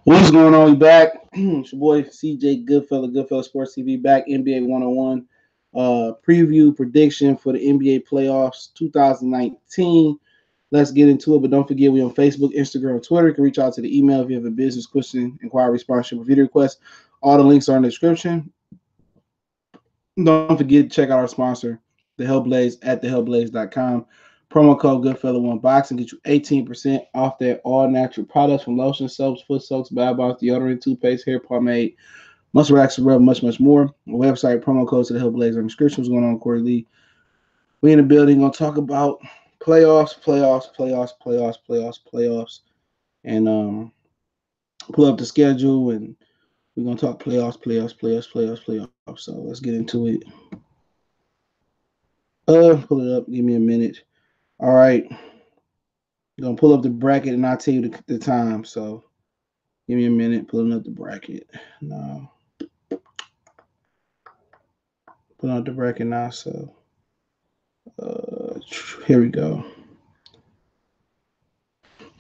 What's going on? We back. It's your boy CJ Goodfella Sports TV back. NBA 101 preview prediction for the NBA playoffs 2019. Let's get into it. But don't forget, we on Facebook, Instagram, Twitter. You can reach out to the email if you have a business question, inquiry, sponsorship, or video request. All the links are in the description. Don't forget to check out our sponsor, The Hellblaze, at thehellblaze.com. Promo code Goodfella1Box and get you 18% off their all natural products from lotion, soaps, foot soaks, bath bombs, deodorant, toothpaste, hair pomade, muscle relaxer rub, much more. Our website, promo codes to the Hellblaze on the description. What's going on, Corey Lee? We in the building gonna talk about playoffs, and pull up the schedule, and we're gonna talk playoffs. So let's get into it. Pull it up. Give me a minute. All right. I'm gonna pull up the bracket and I'll tell you the time. So give me a minute, pulling up the bracket. No. Pulling up the bracket now. So here we go.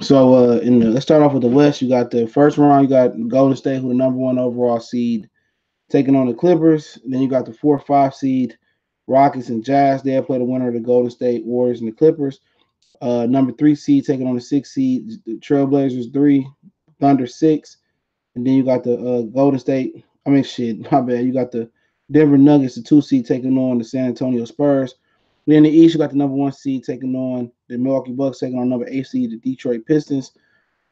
So let's start off with the West. You got the first round, you got Golden State, who the number one overall seed, taking on the Clippers. And then you got the 4-5 seed, Rockets and Jazz. They'll play the winner of the Golden State Warriors and the Clippers. Number 3 seed taking on the 6 seed, the Trailblazers 3, Thunder 6. And then you got the Golden State. My bad. You got the Denver Nuggets, the 2 seed, taking on the San Antonio Spurs. And in the East, you got the number 1 seed taking on the Milwaukee Bucks, taking on number 8 seed, the Detroit Pistons.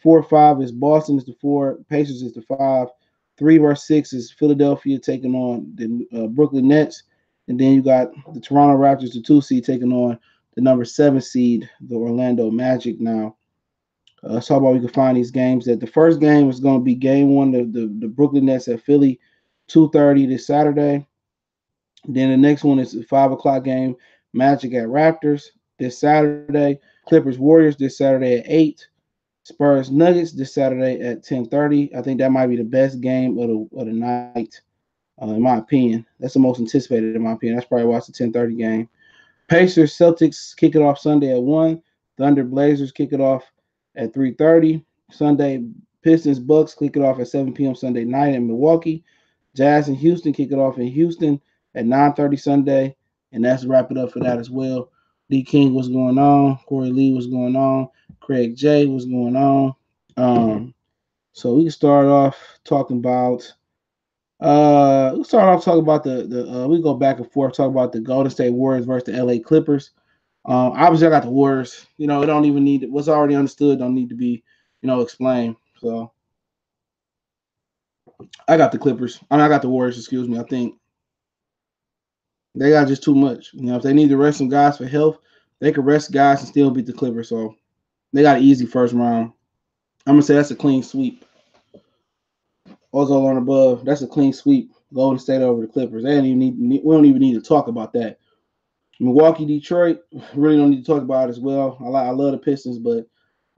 4-5 is Boston is the 4, Pacers is the 5. 3 versus 6 is Philadelphia taking on the Brooklyn Nets. And then you got the Toronto Raptors, the 2 seed, taking on the number 7 seed, the Orlando Magic. Now, let's talk about we can find these games. That the first game is going to be game 1, the Brooklyn Nets at Philly, 2:30 this Saturday. Then the next one is a 5 o'clock game, Magic at Raptors this Saturday. Clippers Warriors this Saturday at 8. Spurs Nuggets this Saturday at 10:30. I think that might be the best game of the night, in my opinion. That's the most anticipated, in my opinion. That's probably why it's a 10:30 game. Pacers Celtics kick it off Sunday at 1. Thunder Blazers kick it off at 3:30. Sunday, Pistons Bucks kick it off at 7 p.m. Sunday night in Milwaukee. Jazz and Houston kick it off in Houston at 9:30 Sunday. And that's wrap it up for that as well. D King, what's going on? Corey Lee, what's going on? Craig J, what's going on? So we can start off talking about the we go back and forth, talk about the Golden State Warriors versus the LA Clippers. Obviously I got the Warriors. It don't even need what's already understood don't need to be, explained. So I got the Clippers. I got the Warriors, excuse me. I think they got just too much. If they need to rest some guys for health, they could rest guys and still beat the Clippers. So they got an easy first round. I'm gonna say that's a clean sweep. Ozone above, that's a clean sweep. Golden State over the Clippers. We don't even need to talk about that. Milwaukee, Detroit, really don't need to talk about it as well. I love the Pistons, but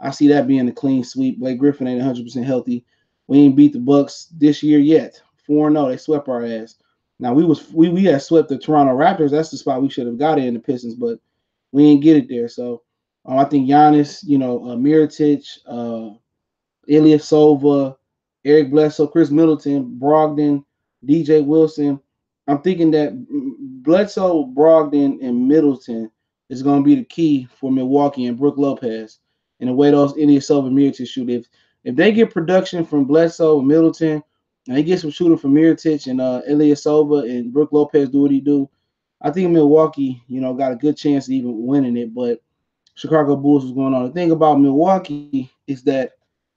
I see that being a clean sweep. Blake Griffin ain't 100% healthy. We ain't beat the Bucks this year yet. 4-0, they swept our ass. Now we had swept the Toronto Raptors. That's the spot we should have got in the Pistons, but we ain't get it there. So I think Giannis, Mirotic, Ilyasova, Eric Bledsoe, Chris Middleton, Brogdon, DJ Wilson. I'm thinking that Bledsoe, Brogdon, and Middleton is going to be the key for Milwaukee and Brook Lopez. And the way those Ilyasova and Mirotic shoot, if they get production from Bledsoe and Middleton, and they get some shooting from Mirotic and Ilyasova and Brook Lopez do what he do, I think Milwaukee, got a good chance of even winning it. But Chicago Bulls was going on. The thing about Milwaukee is that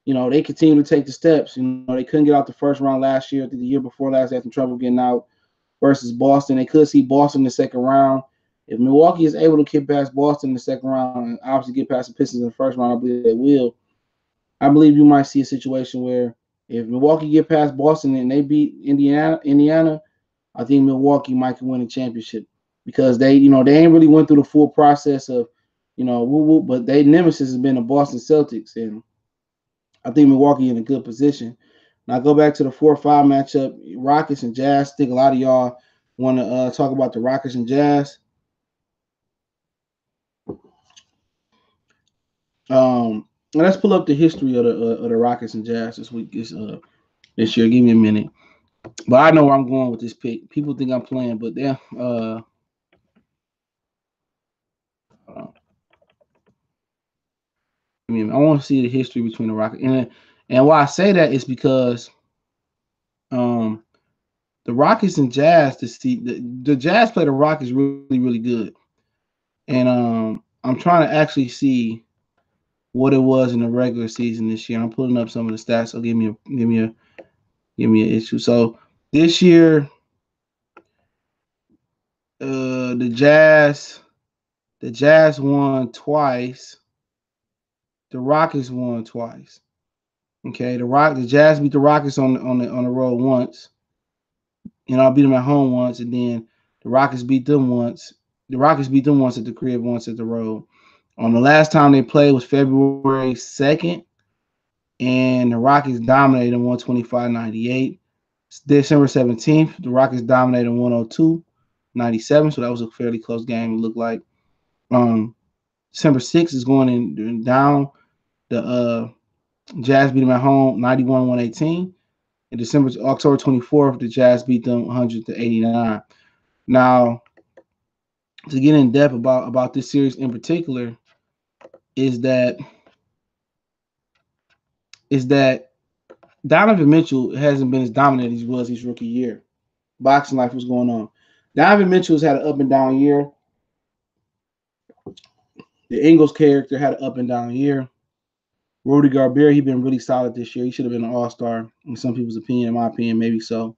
they continue to take the steps. They couldn't get out the first round last year. I think the year before last, they had some trouble getting out versus Boston. They could see Boston in the second round. If Milwaukee is able to get past Boston in the second round and obviously get past the Pistons in the first round, I believe they will. I believe you might see a situation where if Milwaukee get past Boston and they beat Indiana, I think Milwaukee might win a championship because they ain't really went through the full process of, but their nemesis has been the Boston Celtics, and I think Milwaukee in a good position. Now go back to the 4-5 matchup, Rockets and Jazz. I think a lot of y'all want to talk about the Rockets and Jazz. let's pull up the history of the Rockets and Jazz this week. This year. Give me a minute. But I know where I'm going with this pick. People think I'm playing, but yeah. I want to see the history between the Rockets and why I say that is because um the Rockets and Jazz the Jazz play the Rockets really good, and I'm trying to actually see what it was in the regular season this year. I'm pulling up some of the stats. So give me an issue. So this year, the Jazz won twice. The Rockets won twice. Okay, the Jazz beat the Rockets on the road once. I beat them at home once, and then the Rockets beat them once. The Rockets beat them once at the crib, once at the road. On the last time they played was February 2nd, and the Rockets dominated them 125-98. December 17th, the Rockets dominated 102-97, so that was a fairly close game, it looked like. Um, December 6th is going in down. The Jazz beat them at home 91-118. And October 24th, the Jazz beat them 100-89. Now, to get in depth about this series in particular, is that is that Donovan Mitchell hasn't been as dominant as he was his rookie year. Boxing life was going on. Donovan Mitchell's had an up and down year. The Ingles character had an up and down year. Rudy Gobert, he's been really solid this year. He should have been an all-star in some people's opinion. In my opinion, maybe so.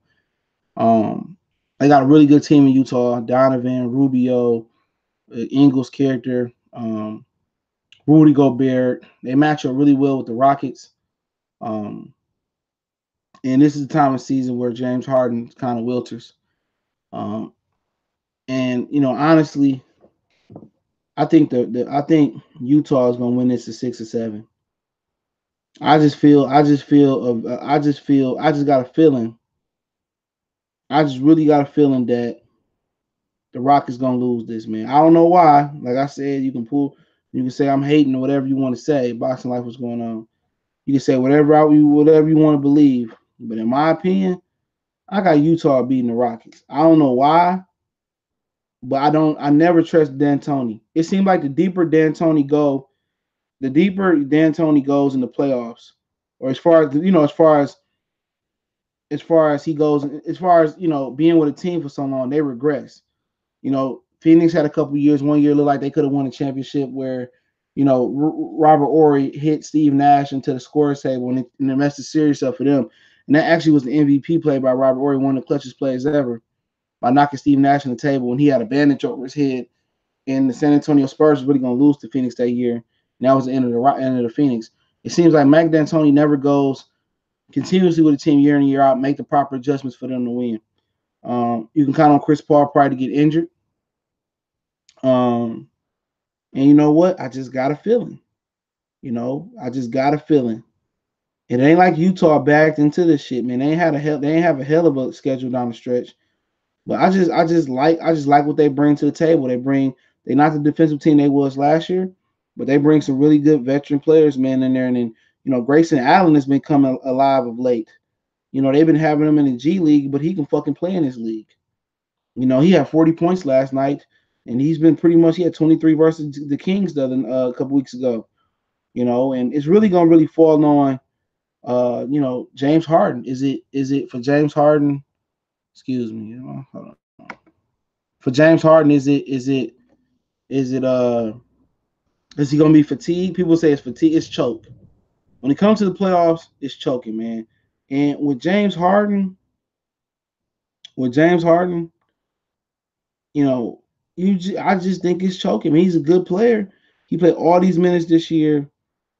They got a really good team in Utah. Donovan, Rubio, Ingles character, Rudy Gobert. They match up really well with the Rockets. Um, and this is the time of season where James Harden kind of wilters. Um, and honestly, I think Utah is gonna win this to 6 or 7. I just got a feeling. I just really got a feeling that the Rockets gonna lose this, man. I don't know why. Like I said, you can say I'm hating or whatever you want to say. Boxing life, what's going on? You can say whatever you want to believe. But in my opinion, I got Utah beating the Rockets. I don't know why, but I never trust D'Antoni. It seems like the deeper D'Antoni goes in the playoffs, or as far as he goes, as far as being with a team for so long, they regress. Phoenix had a couple years. One year looked like they could have won a championship where, Robert Horry hit Steve Nash into the scorer's table and it messed the series up for them. And that actually was the MVP play by Robert Horry, one of the clutchest plays ever, by knocking Steve Nash on the table when he had a bandage over his head. And the San Antonio Spurs was really going to lose to Phoenix that year. And that was the end of the Phoenix. It seems like Mike D'Antoni never goes continuously with the team year in and year out, make the proper adjustments for them to win. You can count on Chris Paul probably to get injured. And you know what? I just got a feeling. I just got a feeling. It ain't like Utah backed into this shit, man. They ain't have a hell of a schedule down the stretch. But I just like what they bring to the table. They're not the defensive team they was last year, but they bring some really good veteran players, man, in there. And then, Grayson Allen has been coming alive of late. They've been having him in the G League, but he can fucking play in this league. He had 40 points last night, and he's been he had 23 versus the Kings a couple weeks ago. And it's really gonna really fall on James Harden. Is it for James Harden? Excuse me, hold on. For James Harden, is he gonna be fatigued? People say it's fatigue, it's choke. When it comes to the playoffs, it's choking, man. And with James Harden, you know, I just think it's choking. I mean, he's a good player. He played all these minutes this year,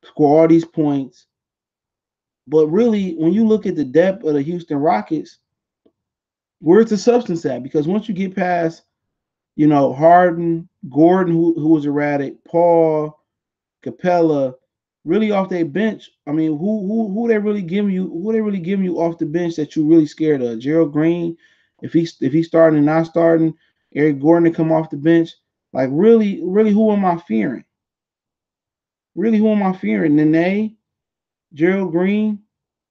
score all these points. But really, when you look at the depth of the Houston Rockets, where's the substance at? Because once you get past, Harden, Gordon, who was erratic, Paul, Capella, really off their bench. I mean, who they really giving you? Who they really giving you off the bench that you really scared of? Gerald Green, if he's starting and not starting, Eric Gordon to come off the bench. Like really, who am I fearing? Really, who am I fearing? Nene, Gerald Green,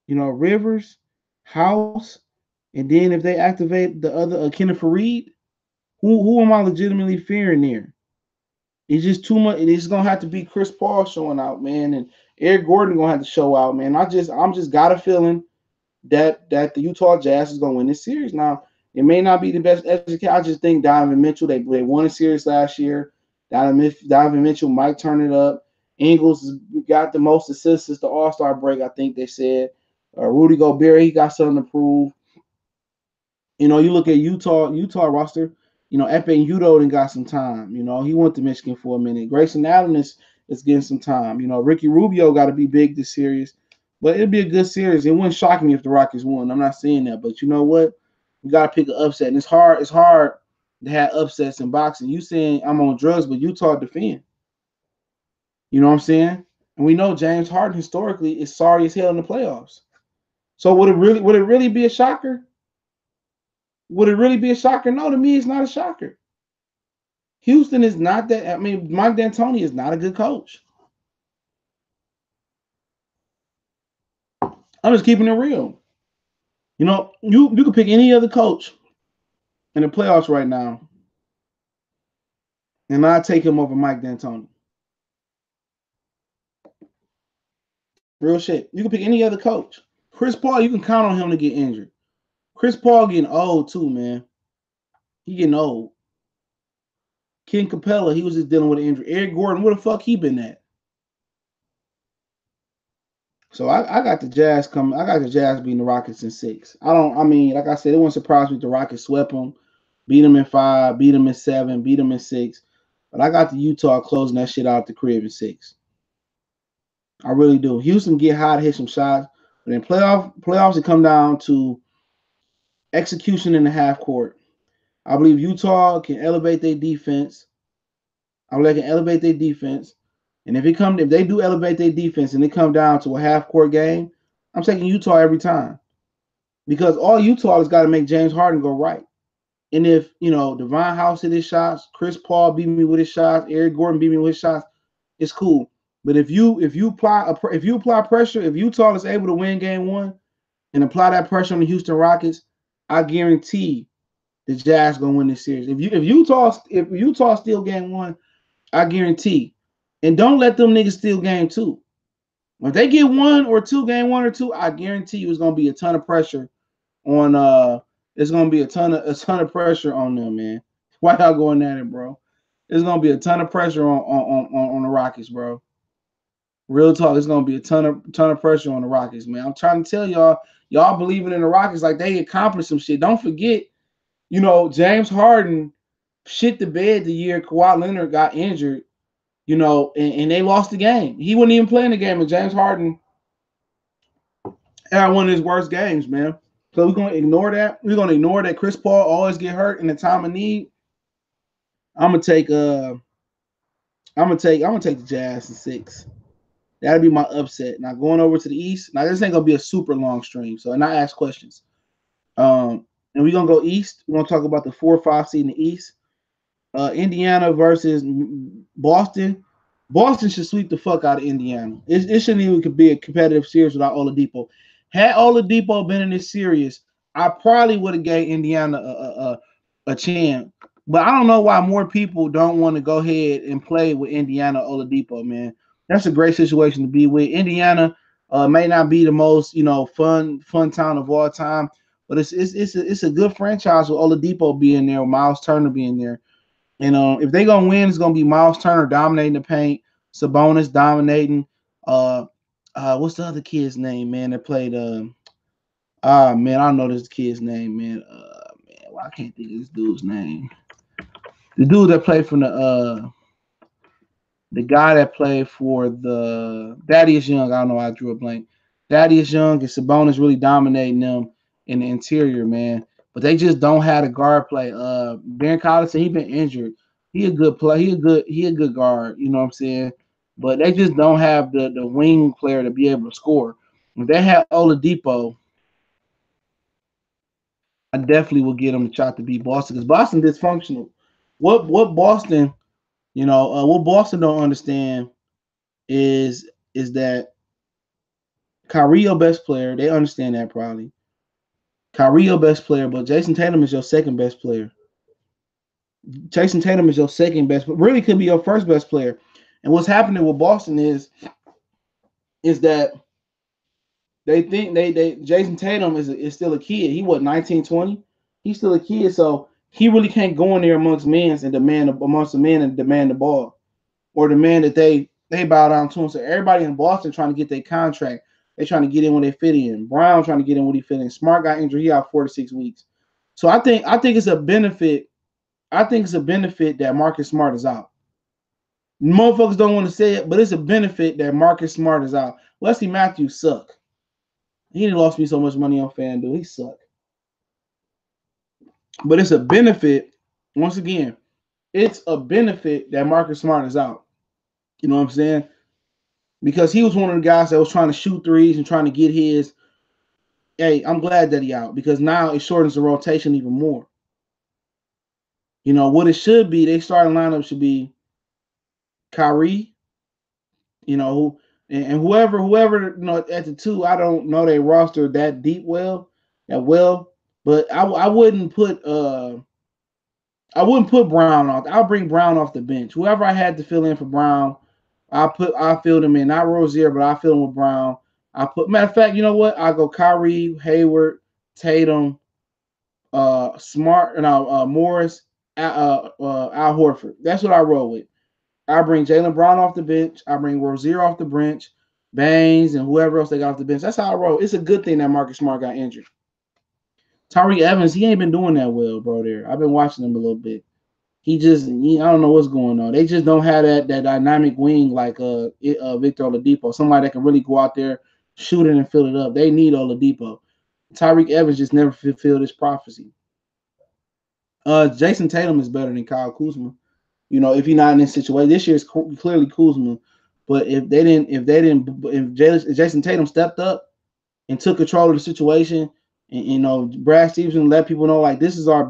Rivers, House, and then if they activate the other Kenneth Fareed, who am I legitimately fearing there? It's just too much. It's gonna have to be Chris Paul showing out, man, and Eric Gordon gonna have to show out, man. I'm just got a feeling that the Utah Jazz is gonna win this series. Now, it may not be the best educated. I just think Donovan Mitchell. They won a series last year. Donovan Mitchell might turn it up. Ingles got the most assists since the All Star break. I think they said. Rudy Gobert, he got something to prove. You look at Utah roster. Epe and Udo done got some time. He went to Michigan for a minute. Grayson Allen is getting some time. Ricky Rubio got to be big this series, but it'll be a good series. It wouldn't shock me if the Rockets won. I'm not saying that, but you know what? You got to pick an upset, and it's hard. It's hard to have upsets in boxing. You saying I'm on drugs, but Utah defend. You know what I'm saying? And we know James Harden historically is sorry as hell in the playoffs. So would it really be a shocker? Would it really be a shocker? No, to me, it's not a shocker. Houston is not that. I mean, Mike D'Antoni is not a good coach. I'm just keeping it real. You could pick any other coach in the playoffs right now, and I'd take him over Mike D'Antoni. Real shit. You can pick any other coach. Chris Paul, you can count on him to get injured. Chris Paul getting old too, man. He getting old. Ken Capella, he was just dealing with an injury. Eric Gordon, where the fuck he been at? So I got the Jazz coming. I got the Jazz beating the Rockets in 6. I mean, like I said, it wouldn't surprise me if the Rockets swept them, beat them in 5, beat them in 7, beat them in 6. But I got the Utah closing that shit out the crib in 6. I really do. Houston get hot, hit some shots, but in playoffs it come down to execution in the half court. I believe Utah can elevate their defense. I believe they can elevate their defense. And if they do elevate their defense and it come down to a half court game, I'm taking Utah every time. Because all Utah has got to make James Harden go right. And if Devon House hit his shots, Chris Paul beat me with his shots, Eric Gordon beat me with his shots, it's cool. But if you apply pressure, if Utah is able to win game 1 and apply that pressure on the Houston Rockets, I guarantee the Jazz gonna win this series. If Utah steal game 1, I guarantee. And don't let them niggas steal game 2. If they get 1 or 2, game 1 or 2, I guarantee you it's gonna be a ton of pressure on it's gonna be a ton of pressure on them, man. Why y'all going at it, bro? There's gonna be a ton of pressure on the Rockets, bro. Real talk, it's gonna be a ton of pressure on the Rockets, man. I'm trying to tell y'all believing in the Rockets like they accomplished some shit. Don't forget, James Harden shit the bed the year Kawhi Leonard got injured, and they lost the game. He wasn't even playing the game, and James Harden had one of his worst games, man. So we're gonna ignore that. We're gonna ignore that Chris Paul always get hurt in the time of need. I'm gonna take the Jazz in 6. That'll be my upset. Now going over to the East. Now this ain't gonna be a super long stream, so and I ask questions. And we're gonna go East. We're gonna talk about the 4-5 seed in the East. Indiana versus Boston. Boston should sweep the fuck out of Indiana. It shouldn't even be a competitive series without Oladipo. Had Oladipo been in this series, I probably would have gave Indiana a chance. But I don't know why more people don't want to go ahead and play with Indiana Oladipo, man. That's a great situation to be with. Indiana may not be the most fun town of all time, but it's a good franchise with Oladipo being there, Miles Turner being there. And if they're gonna win, it's gonna be Miles Turner dominating the paint, Sabonis dominating. What's the other kid's name, man? That played. Man, I don't know this kid's name, man. Man, well, I can't think of this dude's name. The dude that played from the guy that played for the Thaddeus Young. I don't know. I drew a blank. Thaddeus Young and Sabonis really dominating them in the interior, man. But they just don't have the guard play. Ben Collison, he been injured. He a good play. He a good guard. You know what I'm saying? But they just don't have the wing player to be able to score. If they had Oladipo, I definitely will get them a shot to beat Boston because Boston dysfunctional. What Boston, what Boston don't understand is that Kyrie your best player. They understand that probably. Kyrie your best player, but Jason Tatum is your second best player. Jason Tatum is your second best, but really could be your first best player. And what's happening with Boston is that they think they Jason Tatum is still a kid. He what 19, 20? He's still a kid, so he really can't go in there amongst men and demand the ball or demand that they bow down to him. So everybody in Boston trying to get their contract. They trying to get in when they fit in. Brown trying to get in when he fit in. Smart got injured. He out 4 to 6 weeks. So I think it's a benefit. I think it's a benefit that Marcus Smart is out. Motherfuckers don't want to say it, but it's a benefit that Marcus Smart is out. Wesley Matthews suck. He didn't lost me so much money on FanDuel. He suck. But it's a benefit. Once again, it's a benefit that Marcus Smart is out. You know what I'm saying? Because he was one of the guys that was trying to shoot threes and trying to get his. Hey, I'm glad that he out because now it shortens the rotation even more. You know what it should be. Their starting lineup should be Kyrie. You know, and whoever at the two. I don't know their roster that well, but I wouldn't put Brown off. I'll bring Brown off the bench. Whoever I had to fill in for Brown, I filled him in. Not Rozier, but I fill him with Brown. Matter of fact, you know what? I go Kyrie, Hayward, Tatum, Smart, and Morris, Al Horford. That's what I roll with. I bring Jaylen Brown off the bench. I bring Rozier off the bench, Baines, and whoever else they got off the bench. That's how I roll. It's a good thing that Marcus Smart got injured. Tyreke Evans, he ain't been doing that well, bro. There, I've been watching him a little bit. I don't know what's going on. They just don't have that dynamic wing like Victor Oladipo, somebody that can really go out there, shoot it and fill it up. They need Oladipo. Tyreke Evans just never fulfilled his prophecy. Jason Tatum is better than Kyle Kuzma. You know, if he's not in this situation, this year is clearly Kuzma. But if Jason Tatum stepped up and took control of the situation, and you know, Brad Stevenson let people know like this is our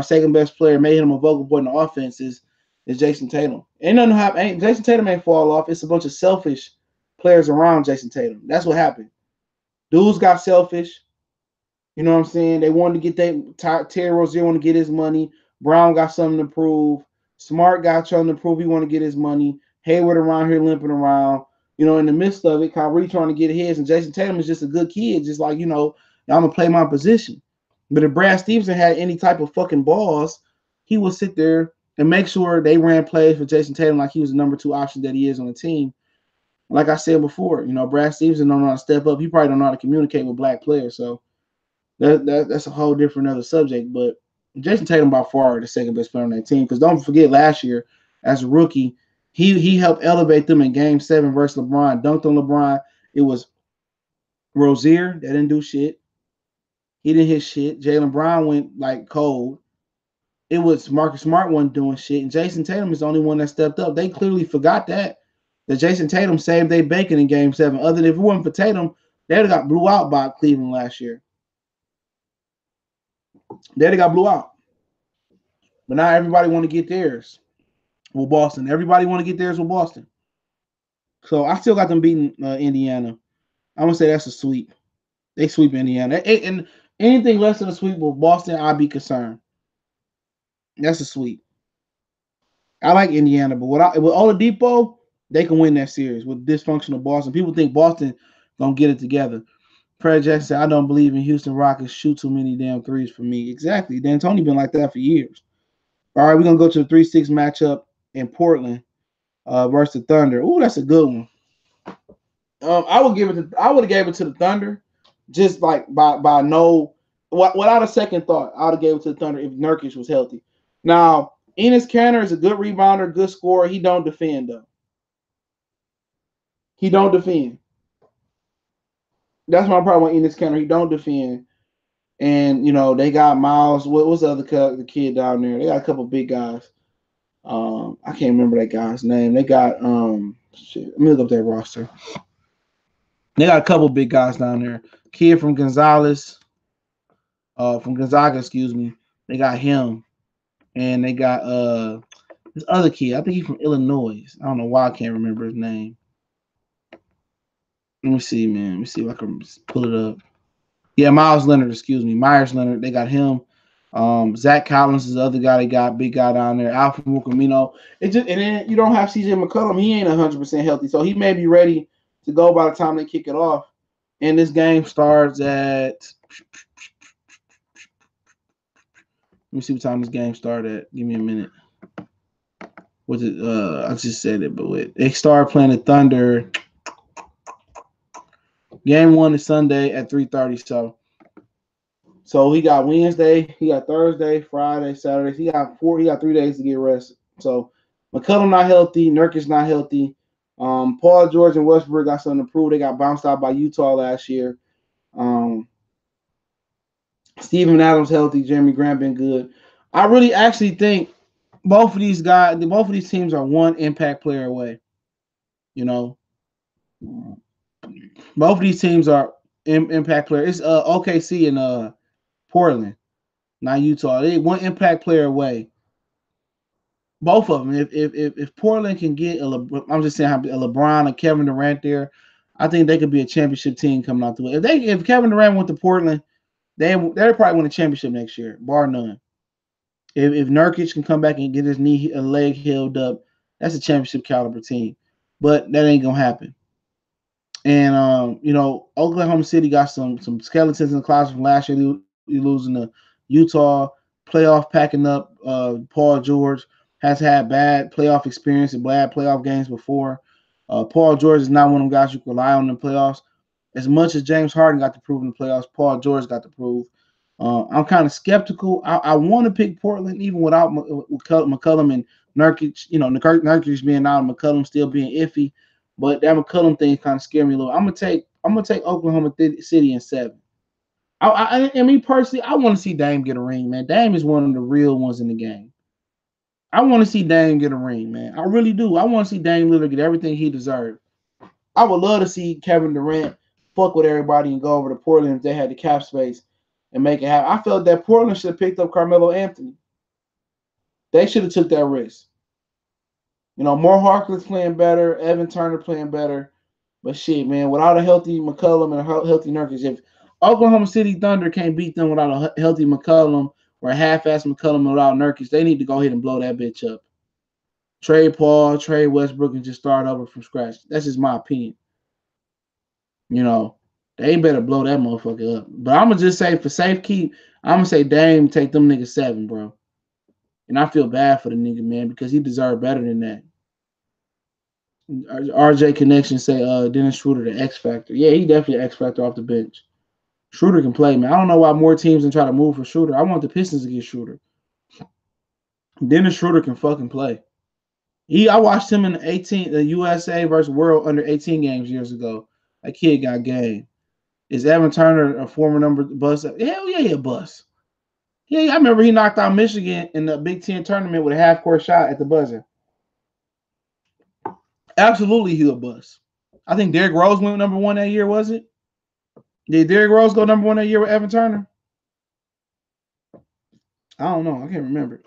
second best player, made him a vocal point in the offense is Jason Tatum. Jason Tatum ain't fall off. It's a bunch of selfish players around Jason Tatum. That's what happened. Dudes got selfish. You know what I'm saying? They wanted to get Terry Rozier wanted to get his money. Brown got something to prove. Smart got something to prove. He want to get his money. Hayward around here limping around. You know, in the midst of it, Kyrie trying to get his, and Jason Tatum is just a good kid, just like, you know, I'm gonna play my position. But if Brad Stevenson had any type of fucking balls, he would sit there and make sure they ran plays for Jason Tatum like he was the number 2 option that he is on the team. Like I said before, you know, Brad Stevenson don't know how to step up. He probably don't know how to communicate with black players. So that's a whole different other subject. But Jason Tatum by far the second best player on that team. Because don't forget last year as a rookie, he helped elevate them in Game 7 versus LeBron. Dunked on LeBron. It was Rozier that didn't do shit. He didn't hit shit. Jaylen Brown went like cold. It was Marcus Smart wasn't doing shit. And Jason Tatum is the only one that stepped up. They clearly forgot that Jason Tatum saved their bacon in Game 7. Other than if it wasn't for Tatum, they'd have got blew out by Cleveland last year. They'd have got blew out. But now everybody want to get theirs with Boston. Everybody want to get theirs with Boston. So I still got them beating Indiana. I'm going to say that's a sweep. They sweep Indiana. And anything less than a sweep with Boston, I'd be concerned. That's a sweep. I like Indiana, but with Oladipo, they can win that series with dysfunctional Boston. People think Boston gonna get it together. Fred Jackson said, I don't believe in Houston Rockets shoot too many damn threes for me. Exactly. D'Antoni been like that for years. All right, we're gonna go to the 3-6 matchup in Portland versus the Thunder. Ooh, that's a good one. I would have gave it to the Thunder, just like by no without a second thought. I would have gave it to the Thunder if Nurkic was healthy. Now, Enes Kanter is a good rebounder, good scorer. He don't defend though. He don't defend. That's my problem with Enes Kanter. He don't defend. And you know they got Miles. What's the other kid down there? They got a couple big guys. I can't remember that guy's name. They got Let me look up their roster. They got a couple big guys down there. Kid from Gonzaga, excuse me. They got him, and they got this other kid. I think he's from Illinois. I don't know why I can't remember his name. Let me see, man. Let me see if I can pull it up. Yeah, Miles Leonard, excuse me. Myers Leonard. They got him. Zach Collins is the other guy they got, big guy down there. Alpha Mukamino. It just and then you don't have CJ McCollum. He ain't 100% healthy, so he may be ready to go by the time they kick it off. And this game starts at. Let me see what time this game started at. Give me a minute. Was it? I just said it, but they started playing the Thunder. Game 1 is Sunday at 3:30. So he got Wednesday, he got Thursday, Friday, Saturday. He got 3 days to get rest. So McCollum not healthy, Nurkic not healthy. Paul George and Westbrook got something to prove. They got bounced out by Utah last year. Steven Adams healthy, Jeremy Grant been good. I really actually think both of these teams are one impact player away. You know, both of these teams are impact player. It's OKC and Portland, not Utah. They one impact player away. Both of them. If Portland can get I'm just saying a LeBron, a Kevin Durant there, I think they could be a championship team coming out the way. If Kevin Durant went to Portland, they'll probably win a championship next year, bar none. If Nurkic can come back and get his leg healed up, that's a championship caliber team. But that ain't gonna happen. And Oklahoma City got some skeletons in the closet from last year. You losing to Utah, playoff packing up. Paul George has had bad playoff experience and bad playoff games before. Paul George is not one of them guys you can rely on in the playoffs. As much as James Harden got to prove in the playoffs, Paul George got to prove. I'm kind of skeptical. I want to pick Portland even without McCollum and Nurkic. Nurkic being out and McCollum still being iffy. But that McCollum thing kind of scared me a little. I'm gonna take Oklahoma City in 7. And me personally, I want to see Dame get a ring, man. Dame is one of the real ones in the game. I want to see Dame get a ring, man. I really do. I want to see Dame Lillard get everything he deserved. I would love to see Kevin Durant fuck with everybody and go over to Portland if they had the cap space and make it happen. I felt that Portland should have picked up Carmelo Anthony. They should have took that risk. More Harkless playing better, Evan Turner playing better. But shit, man, without a healthy McCollum and a healthy Nurkic, if Oklahoma City Thunder can't beat them without a healthy McCollum or a half-ass McCollum without Nurkic, they need to go ahead and blow that bitch up. Trade Paul, trade Westbrook, and just start over from scratch. That's just my opinion. They better blow that motherfucker up. But I'm going to just say, for safekeep, I'm going to say Dame take them niggas 7, bro. And I feel bad for the nigga, man, because he deserved better than that. RJ Connection say Dennis Schroeder the X Factor. Yeah, he definitely X Factor off the bench. Schroeder can play, man. I don't know why more teams than try to move for Schroeder. I want the Pistons to get Schroeder. Dennis Schroeder can fucking play. I watched him in the USA versus World under 18 games years ago. That kid got game. Is Evan Turner a former number bust? Hell yeah, he a bust. Yeah, I remember he knocked out Michigan in the Big Ten tournament with a half-court shot at the buzzer. Absolutely, he a bust. I think Derrick Rose went number 1 that year, was it? Did Derrick Rose go number 1 that year with Evan Turner? I don't know. I can't remember.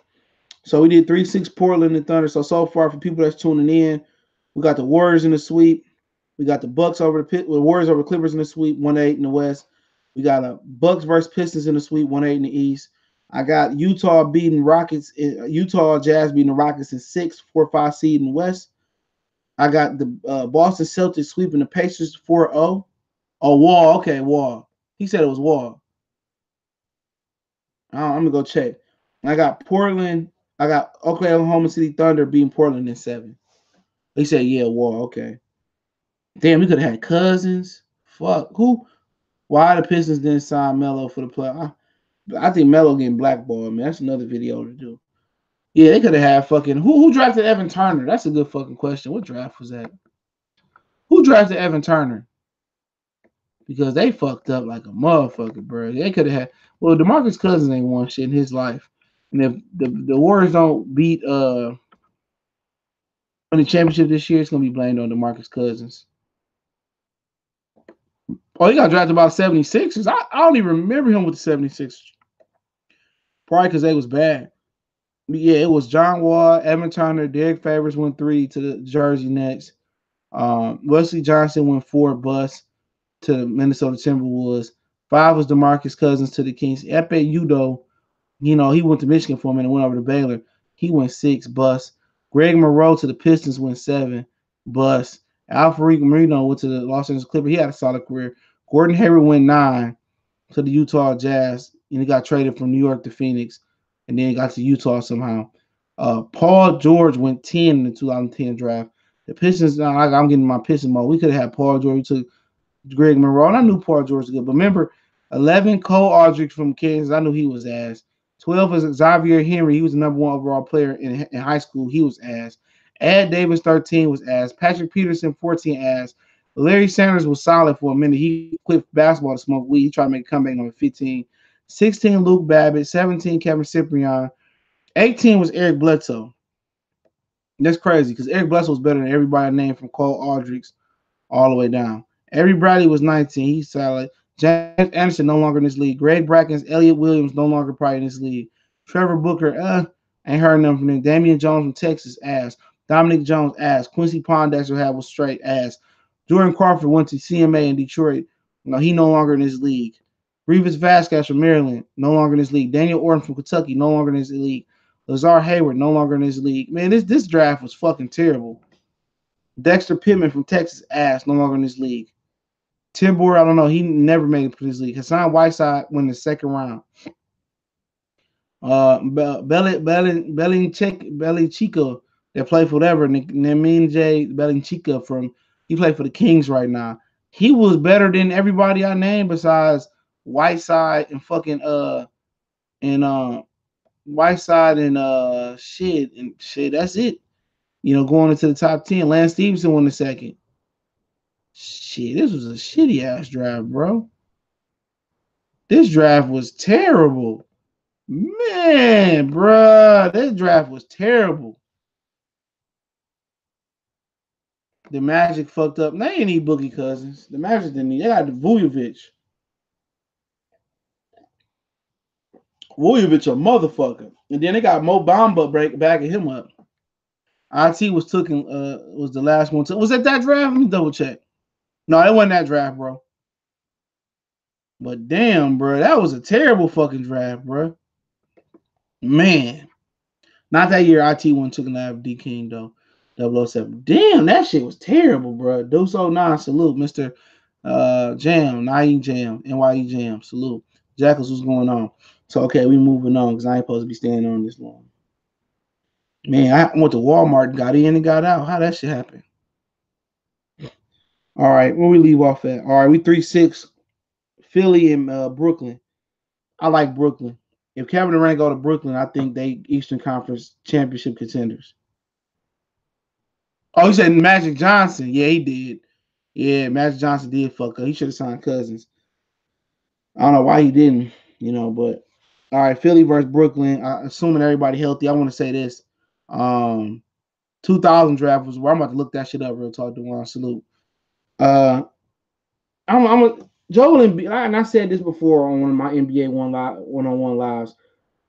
So we did 3-6 Portland and Thunder. So far, for people that's tuning in, we got the Warriors in the sweep. We got the Bucks over the Warriors over Clippers in the sweep, 1-8 in the West. We got a Bucks versus Pistons in the sweep, 1-8 in the East. I got Utah beating Rockets. Utah Jazz beating the Rockets in 6, 4-5 seed in the West. I got the Boston Celtics sweeping the Pacers 4-0. Oh, Wall. Okay, Wall. He said it was Wall. I'm going to go check. I got Portland. I got Oklahoma City Thunder beating Portland in 7. He said, yeah, Wall. Okay. Damn, we could have had Cousins. Fuck. Who? Why the Pistons didn't sign Melo for the playoff? I think Melo getting blackballed, man. That's another video to do. Yeah, they could have had fucking... Who drafted Evan Turner? That's a good fucking question. What draft was that? Who drafted Evan Turner? Because they fucked up like a motherfucker, bro. They could have had... Well, DeMarcus Cousins ain't won shit in his life. And if the Warriors don't beat win the championship this year, it's going to be blamed on DeMarcus Cousins. Oh, he got drafted by the 76ers. I don't even remember him with the 76ers. Probably because they was bad. But yeah, it was John Wall, Evan Turner, Derek Favors went 3 to the Jersey Nets. Wesley Johnson went 4 bust. to the Minnesota Timberwolves. 5 was DeMarcus Cousins to the Kings. Epe Udo, he went to Michigan for a minute, went over to Baylor. He went 6, bust. Greg Monroe to the Pistons went 7, bust. Alfred Marino went to the Los Angeles Clippers. He had a solid career. Gordon Hayward went 9 to the Utah Jazz, and he got traded from New York to Phoenix, and then he got to Utah somehow. Paul George went 10 in the 2010 draft. The Pistons, I'm getting my Pistons mode. We could have had Paul George. We took Greg Monroe, and I knew Paul George was good. But remember, 11, Cole Aldrich from Kansas. I knew he was ass. 12 is Xavier Henry. He was the number 1 overall player in high school. He was ass. Ed Davis, 13, was ass. Patrick Peterson, 14, ass. Larry Sanders was solid for a minute. He quit basketball to smoke weed. He tried to make a comeback number 15. 16, Luke Babbitt. 17, Kevin Cyprian. 18 was Eric Bledsoe. That's crazy because Eric Bledsoe was better than everybody named from Cole Aldrich all the way down. Everybody was 19. He's solid. James Anderson no longer in this league. Greg Brackens, Elliot Williams no longer probably in this league. Trevor Booker, ain't heard nothing from him. Damian Jones from Texas, ass. Dominic Jones, ass. Quincy Pondexter had was straight, ass. Jordan Crawford went to CMA in Detroit. No, he no longer in this league. Revis Vasquez from Maryland, no longer in this league. Daniel Orton from Kentucky, no longer in this league. Lazar Hayward, no longer in this league. Man, this draft was fucking terrible. Dexter Pittman from Texas, ass, no longer in this league. Tim Boer, I don't know. He never made it to this league. Hassan Whiteside went in the second round. Belichica that played for whatever. Nemanja Belichica he played for the Kings right now. He was better than everybody I named besides Whiteside and fucking Whiteside and shit. That's it. Going into the top 10. Lance Stevenson won the second. Shit, this was a shitty ass draft, bro. This draft was terrible. Man, bruh, this draft was terrible. The Magic fucked up. They didn't need Boogie Cousins. The Magic didn't need. They got Vujovic. Vujovic a motherfucker. And then they got Mo Bamba backing him up. IT was the last one. Was that draft? Let me double check. No, it wasn't that draft, bro. But damn, bro, that was a terrible fucking draft, bro. Man. Not that year IT one took an out D King though. 007. Damn, that shit was terrible, bro. Deuce 09, salute, Mr. Jam, Naeem Jam, NYE Jam, salute. Jackals, what's going on? So okay, we moving on because I ain't supposed to be staying on this long. Man, I went to Walmart and got in and got out. How that shit happen? All right, where we leave off at? All right, we 3-6, Philly and Brooklyn. I like Brooklyn. If Kevin Durant go to Brooklyn, I think they Eastern Conference championship contenders. Oh, he said Magic Johnson. Yeah, he did. Yeah, Magic Johnson did fuck up. He should have signed Cousins. I don't know why he didn't, but all right, Philly versus Brooklyn. Assuming everybody healthy, I want to say this. 2000 draft was where I'm about to look that shit up real talk to one salute. I'm a Joel Embiid, and I said this before on one of my NBA one-on-one lives.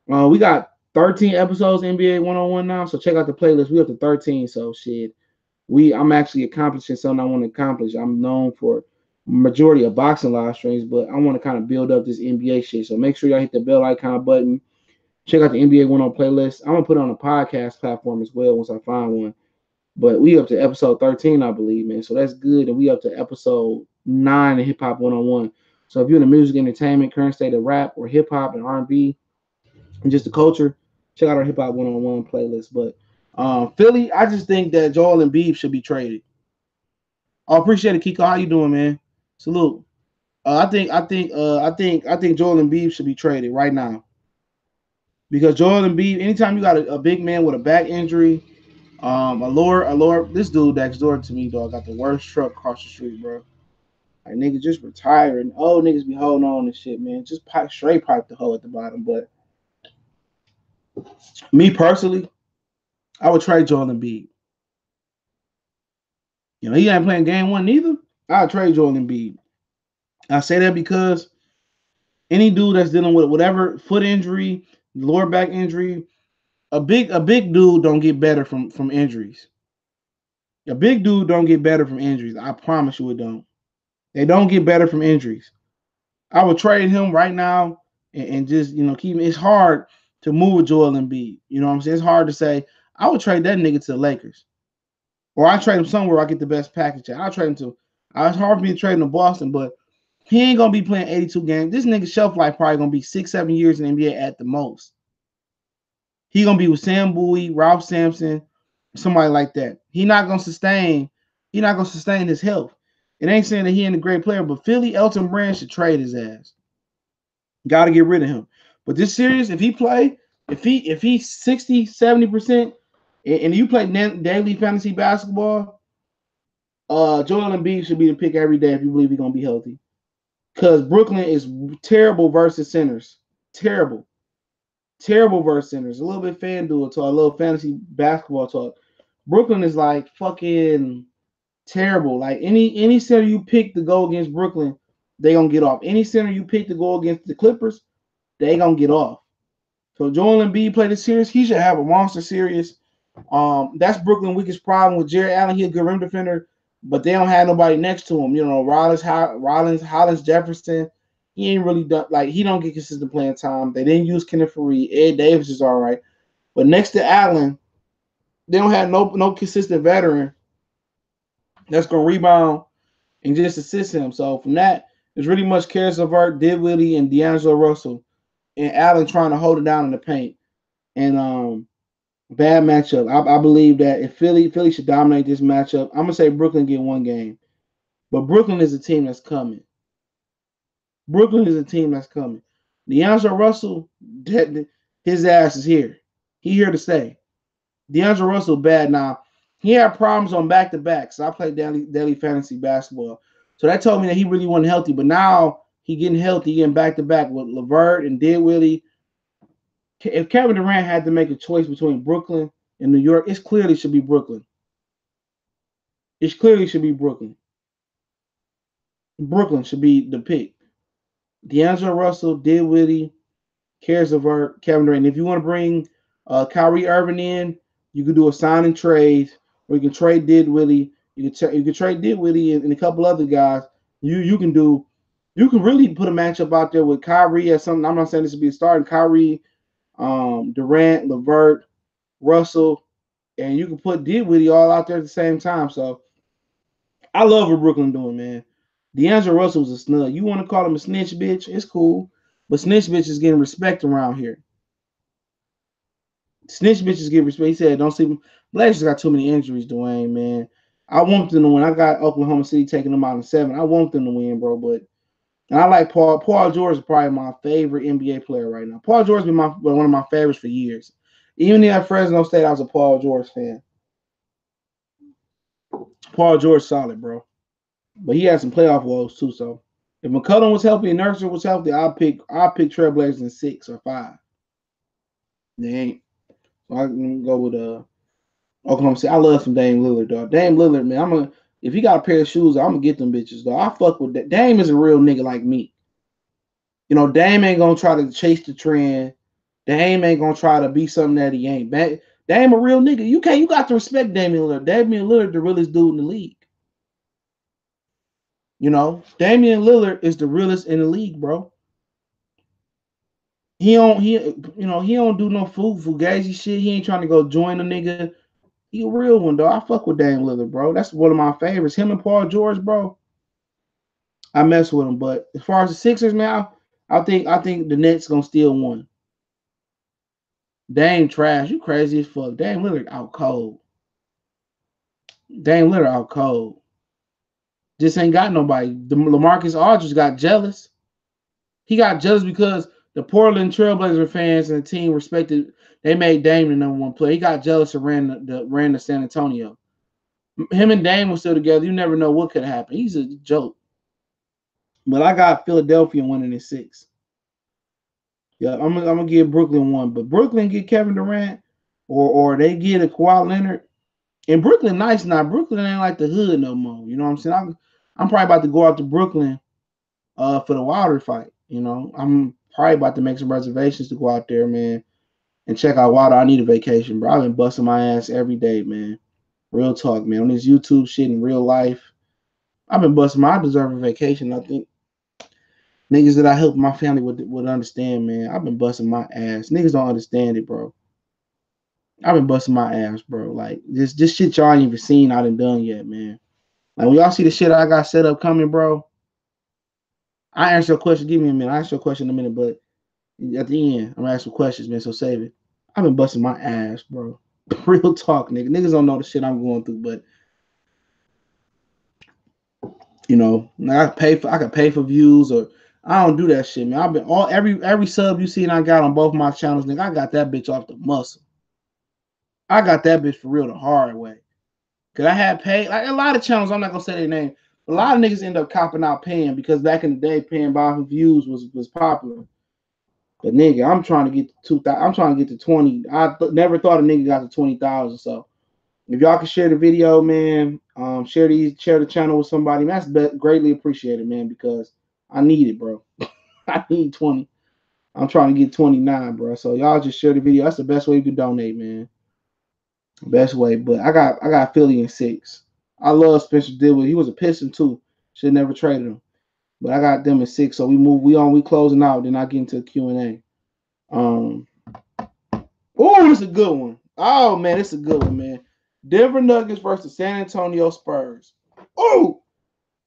We got 13 episodes NBA one-on-one now, so check out the playlist. We up to 13, so shit. I'm actually accomplishing something I want to accomplish. I'm known for majority of boxing live streams, but I want to kind of build up this NBA shit. So make sure y'all hit the bell icon button. Check out the NBA one on playlist. I'm gonna put it on a podcast platform as well once I find one. But we up to episode 13, I believe, man. So that's good. And we up to episode 9 of Hip Hop 101. So if you're in the music, entertainment, current state of rap, or hip hop and R&B, and just the culture, check out our Hip Hop 101 playlist. But Philly, I just think that Joel Embiid should be traded. I appreciate it, Kiko. How you doing, man? Salute. I think Joel Embiid should be traded right now because Joel Embiid. Anytime you got a big man with a back injury, this dude next door to me, dog, got the worst truck across the street, bro. Like niggas just retiring. Old niggas be holding on and shit, man. Just straight pipe the hole at the bottom. But me personally, I would trade Joel Embiid. He ain't playing game one neither. I'd trade Joel Embiid. I say that because any dude that's dealing with whatever foot injury, lower back injury, a big dude don't get better from injuries. A big dude don't get better from injuries. I promise you it don't. They don't get better from injuries. I would trade him right now and just keep him. It's hard to move with Joel Embiid. You know what I'm saying? It's hard to say I would trade that nigga to the Lakers. Or I trade him somewhere I get the best package at. I trade him to. It's hard for me to trade him to Boston, but he ain't gonna be playing 82 games. This nigga's shelf life probably gonna be 6, 7 years in the NBA at the most. He gonna be with Sam Bowie, Ralph Sampson, somebody like that. He not gonna sustain. He not gonna sustain his health. It ain't saying that he ain't a great player, but Philly Elton Brand should trade his ass. Got to get rid of him. But this series, if he play, if he's 60, 70%, and you play daily fantasy basketball, Joel Embiid should be the pick every day if you believe he's gonna be healthy. Because Brooklyn is terrible versus centers. Terrible. Terrible versus centers. A little bit FanDuel talk, a little fantasy basketball talk. Brooklyn is like fucking terrible. Like any center you pick to go against Brooklyn, they gonna get off. Any center you pick to go against the Clippers, they gonna get off. So Joel Embiid played this series. He should have a monster series. That's Brooklyn's weakest problem with Jared Allen. He's a good rim defender, but they don't have nobody next to him. Rollins, Hollins, Jefferson. He ain't really done he don't get consistent playing time. They didn't use Kenneth Faried. Ed Davis is all right, but next to Allen, they don't have no consistent veteran that's gonna rebound and just assist him. So from that, it's really much Karis LeVert, Dinwiddie, and D'Angelo Russell, and Allen trying to hold it down in the paint. And bad matchup. I believe that if Philly should dominate this matchup, I'm gonna say Brooklyn get one game, but Brooklyn is a team that's coming. Brooklyn is a team that's coming. D'Angelo Russell, his ass is here. He here to stay. D'Angelo Russell bad now. He had problems on back to backs. So I played daily fantasy basketball, so that told me that he really wasn't healthy. But now he getting healthy, getting back to back with LeVert and Dinwiddie. If Kevin Durant had to make a choice between Brooklyn and New York, it clearly should be Brooklyn. It clearly should be Brooklyn. Brooklyn should be the pick. D'Angelo Russell, Dinwiddie, Karis LeVert, Kevin Durant. If you want to bring Kyrie Irving in, you could do a sign and trade, or you can trade Dinwiddie. You can trade Dinwiddie and a couple other guys. You can really put a matchup out there with Kyrie as something. I'm not saying this would be a starting Kyrie, Durant, LeVert, Russell, and you can put Dinwiddie all out there at the same time. So I love what Brooklyn doing, man. D'Angelo Russell's a snub. You want to call him a snitch bitch? It's cool. But snitch bitch is getting respect around here. Snitch bitches get respect. He said, don't see Blazers got too many injuries, Dwayne, man. I want them to win. I got Oklahoma City taking them out in 7. I want them to win, bro. And I like Paul. Paul George is probably my favorite NBA player right now. Paul George has been one of my favorites for years. Even at Fresno State, I was a Paul George fan. Paul George solid, bro. But he had some playoff woes too. So if McCullum was healthy and Nurkic was healthy, I'll pick Trailblazers in 6 or 5. They ain't. So I can go with Oklahoma City. I love some Dame Lillard, dog. Dame Lillard, man. If he got a pair of shoes, I'm gonna get them bitches, dog. I fuck with that. Dame is a real nigga like me. Dame ain't gonna try to chase the trend. Dame ain't gonna try to be something that he ain't. Dame a real nigga. You got to respect Damian Lillard. Damian Lillard, the realest dude in the league. Damian Lillard is the realest in the league, bro. He don't do no fugazi shit. He ain't trying to go join a nigga. He a real one, though. I fuck with Dame Lillard, bro. That's one of my favorites. Him and Paul George, bro. I mess with him. But as far as the Sixers, man, I think the Nets gonna steal one. Dame trash. You crazy as fuck. Dame Lillard out cold. Dame Lillard out cold. Just ain't got nobody. LaMarcus Aldridge got jealous. He got jealous because the Portland Trailblazer fans and the team respected. They made Dame the number 1 player. He got jealous and ran to San Antonio. Him and Dame were still together. You never know what could happen. He's a joke. But I got Philadelphia winning in 6. Yeah, I'm gonna give Brooklyn 1. But Brooklyn get Kevin Durant, or they get a Kawhi Leonard. And Brooklyn nice now. Brooklyn ain't like the hood no more. You know what I'm saying? I'm probably about to go out to Brooklyn for the Wilder fight. I'm probably about to make some reservations to go out there, man, and check out Wilder. I need a vacation, bro. I've been busting my ass every day, man. Real talk, man. On this YouTube shit in real life, I've been busting. I deserve a vacation. I think niggas that I help my family would understand, man. I've been busting my ass. Niggas don't understand it, bro. I've been busting my ass, bro. Like this shit y'all ain't even seen. I done done yet, man. Like when y'all see the shit I got set up coming, bro. I answer your question. Give me a minute. I answer your question in a minute, but at the end, I'm gonna ask some questions, man. So save it. I've been busting my ass, bro. Real talk, nigga. Niggas don't know the shit I'm going through, but you know, I can pay for views or I don't do that shit, man. I've been every sub you see and I got on both my channels, nigga. I got that bitch off the muscle. I got that bitch for real the hard way. Cause I had paid like a lot of channels. I'm not gonna say their name. A lot of niggas end up copping out paying because back in the day, paying by views was popular. But nigga, I'm trying to get to 2,000. I'm trying to get to 20. I never thought a nigga got to 20,000. So if y'all can share the video, man, share the channel with somebody, man, that's greatly appreciated, man, because I need it, bro. I need 20. I'm trying to get 29, bro. So y'all just share the video. That's the best way you can donate, man. Best way. But I got Philly in 6. I love Spencer Dillard. He was a Piston too. Should never traded him. But I got them in 6. So we closing out. Then I get into Q&A. Oh, this is a good one. Oh man, it's a good one, man. Denver Nuggets versus San Antonio Spurs. Oh,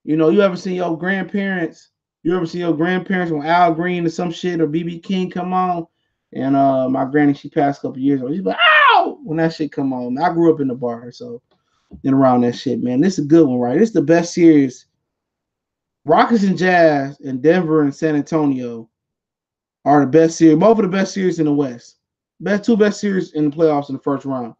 you ever seen your grandparents? You ever see your grandparents when Al Green or some shit or BB King come on? And my granny, she passed a couple years ago. She's like, ow! When that shit come on. I grew up in the bar, so and around that shit, man. This is a good one, right? This is the best series. Rockets and Jazz and Denver and San Antonio are the best series. Both of the best series in the West. Two best series in the playoffs in the first round.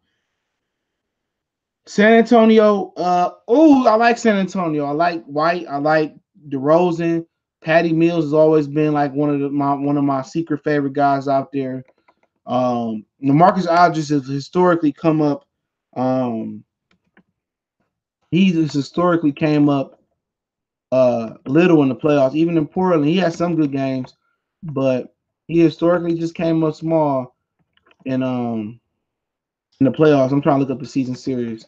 San Antonio, I like San Antonio. I like White. I like DeRozan. Patty Mills has always been like one of my secret favorite guys out there. Marcus Aldridge has historically come up. He just historically came up little in the playoffs. Even in Portland, he had some good games, but he historically just came up small in the playoffs. I'm trying to look up the season series.